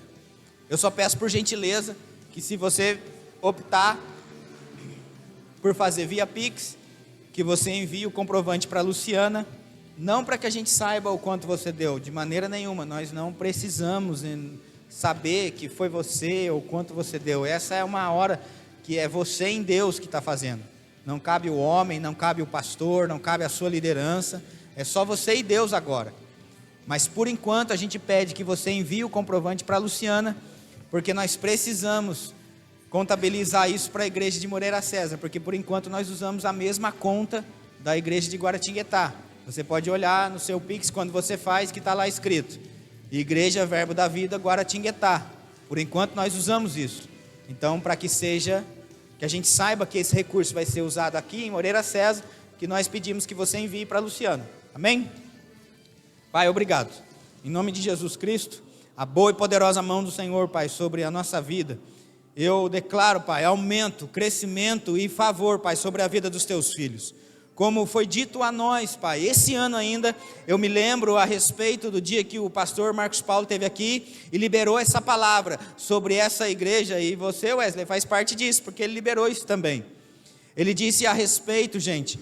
Eu só peço por gentileza, que se você optar por fazer via Pix, que você envie o comprovante para a Luciana, não para que a gente saiba o quanto você deu, de maneira nenhuma, nós não precisamos saber que foi você ou quanto você deu. Essa é uma hora que é você em Deus que está fazendo. Não cabe o homem, não cabe o pastor, não cabe a sua liderança, é só você e Deus agora. Mas por enquanto a gente pede que você envie o comprovante para a Luciana, porque nós precisamos contabilizar isso para a igreja de Moreira César, porque por enquanto nós usamos a mesma conta da igreja de Guaratinguetá. Você pode olhar no seu Pix quando você faz, que está lá escrito: Igreja Verbo da Vida Guaratinguetá. Por enquanto nós usamos isso. Então, para que a gente saiba que esse recurso vai ser usado aqui em Moreira César, que nós pedimos que você envie para a Luciana. Amém? Pai, obrigado. Em nome de Jesus Cristo, a boa e poderosa mão do Senhor, Pai, sobre a nossa vida. Eu declaro, Pai, aumento, crescimento e favor, Pai, sobre a vida dos teus filhos. Como foi dito a nós, Pai, esse ano ainda, eu me lembro a respeito do dia que o pastor Marcos Paulo esteve aqui e liberou essa palavra sobre essa igreja, e você, Wesley, faz parte disso, porque ele liberou isso também. Ele disse a respeito, gente,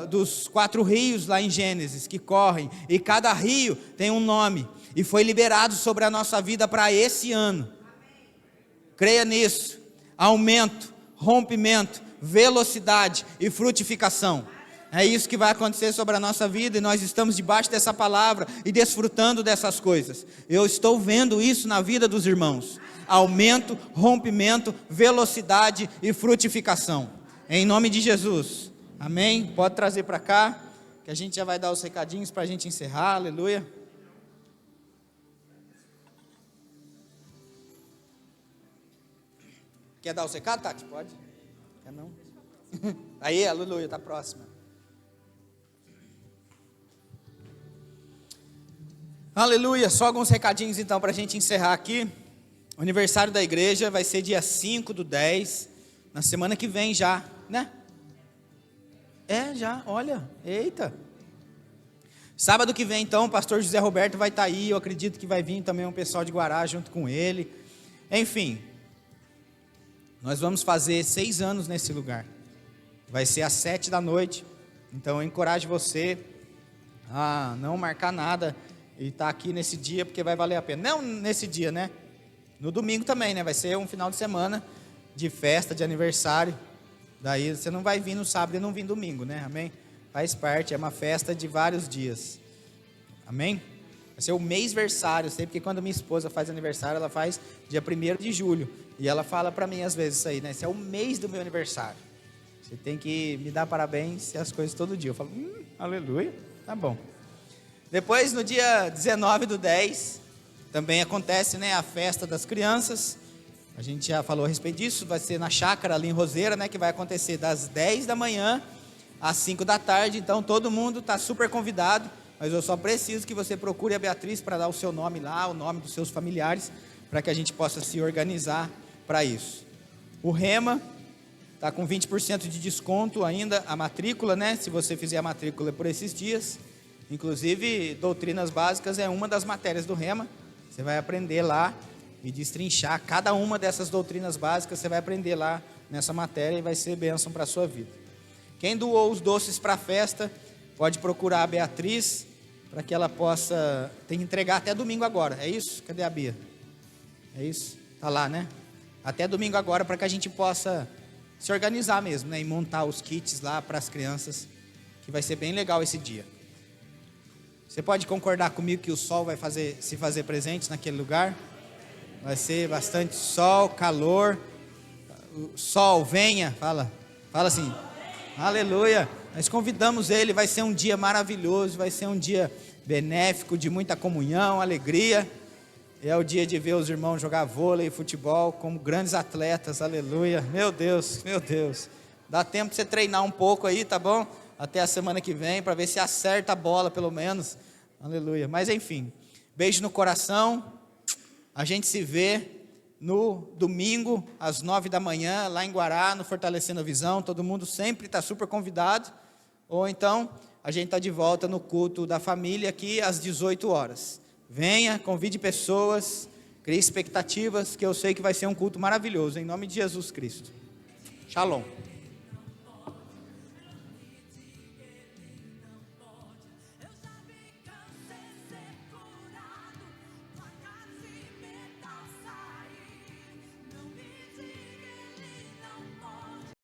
dos 4 rios lá em Gênesis, que correm, e cada rio tem um nome, e foi liberado sobre a nossa vida para esse ano. Creia nisso, aumento, rompimento, velocidade e frutificação. É isso que vai acontecer sobre a nossa vida, e nós estamos debaixo dessa palavra e desfrutando dessas coisas. Eu estou vendo isso na vida dos irmãos: aumento, rompimento, velocidade e frutificação, em nome de Jesus, amém? Pode trazer para cá, que a gente já vai dar os recadinhos para a gente encerrar, aleluia. Quer dar o recado, Tati? Pode? Quer não? Aí, aleluia, está próxima. Aleluia, só alguns recadinhos então para a gente encerrar aqui. O aniversário da igreja vai ser dia 5/10, na semana que vem já, né? Já, olha, eita. Sábado que vem então, o pastor José Roberto vai estar aí, eu acredito que vai vir também um pessoal de Guará junto com ele. Enfim, nós vamos fazer 6 anos nesse lugar. Vai ser às 7 da noite, então eu encorajo você a não marcar nada e estar aqui nesse dia, porque vai valer a pena. Não nesse dia, né? No domingo também, né? Vai ser um final de semana de festa, de aniversário. Daí você não vai vir no sábado e não vir domingo, né? Amém? Faz parte, é uma festa de vários dias. Amém? Vai ser o mêsversário, sei, porque quando minha esposa faz aniversário, ela faz dia 1º de julho. E ela fala para mim às vezes isso aí, né? Esse é o mês do meu aniversário. Você tem que me dar parabéns e as coisas todo dia. Eu falo, aleluia, tá bom. Depois, no dia 19/10, também acontece, né, a festa das crianças. A gente já falou a respeito disso, vai ser na chácara ali em Roseira, né, que vai acontecer das 10 da manhã às 5 da tarde. Então todo mundo está super convidado, mas eu só preciso que você procure a Beatriz para dar o seu nome lá, o nome dos seus familiares, para que a gente possa se organizar para isso. O Rema está com 20% de desconto ainda, a matrícula, né, se você fizer a matrícula por esses dias. Inclusive, doutrinas básicas é uma das matérias do Rema, você vai aprender lá, e destrinchar cada uma dessas doutrinas básicas. Você vai aprender lá nessa matéria e vai ser bênção para a sua vida. Quem doou os doces para a festa, pode procurar a Beatriz, para que ela possa, tem que entregar até domingo agora, é isso? Cadê a Bia? É isso? Está lá, né? Até domingo agora, para que a gente possa se organizar mesmo, né? E montar os kits lá para as crianças, que vai ser bem legal esse dia. Você pode concordar comigo que o sol vai se fazer presente naquele lugar? Vai ser bastante sol, calor. O sol, venha, fala assim, aleluia. Nós convidamos ele, vai ser um dia maravilhoso, vai ser um dia benéfico, de muita comunhão, alegria. É o dia de ver os irmãos jogar vôlei e futebol como grandes atletas, aleluia. Meu Deus, dá tempo de você treinar um pouco aí, tá bom? Até a semana que vem, para ver se acerta a bola pelo menos, aleluia. Mas enfim, beijo no coração, a gente se vê no domingo, às 9 da manhã, lá em Guará, no Fortalecendo a Visão. Todo mundo sempre está super convidado, ou então a gente está de volta no culto da família aqui às 18 horas. Venha, convide pessoas, crie expectativas, que eu sei que vai ser um culto maravilhoso, em nome de Jesus Cristo. Shalom.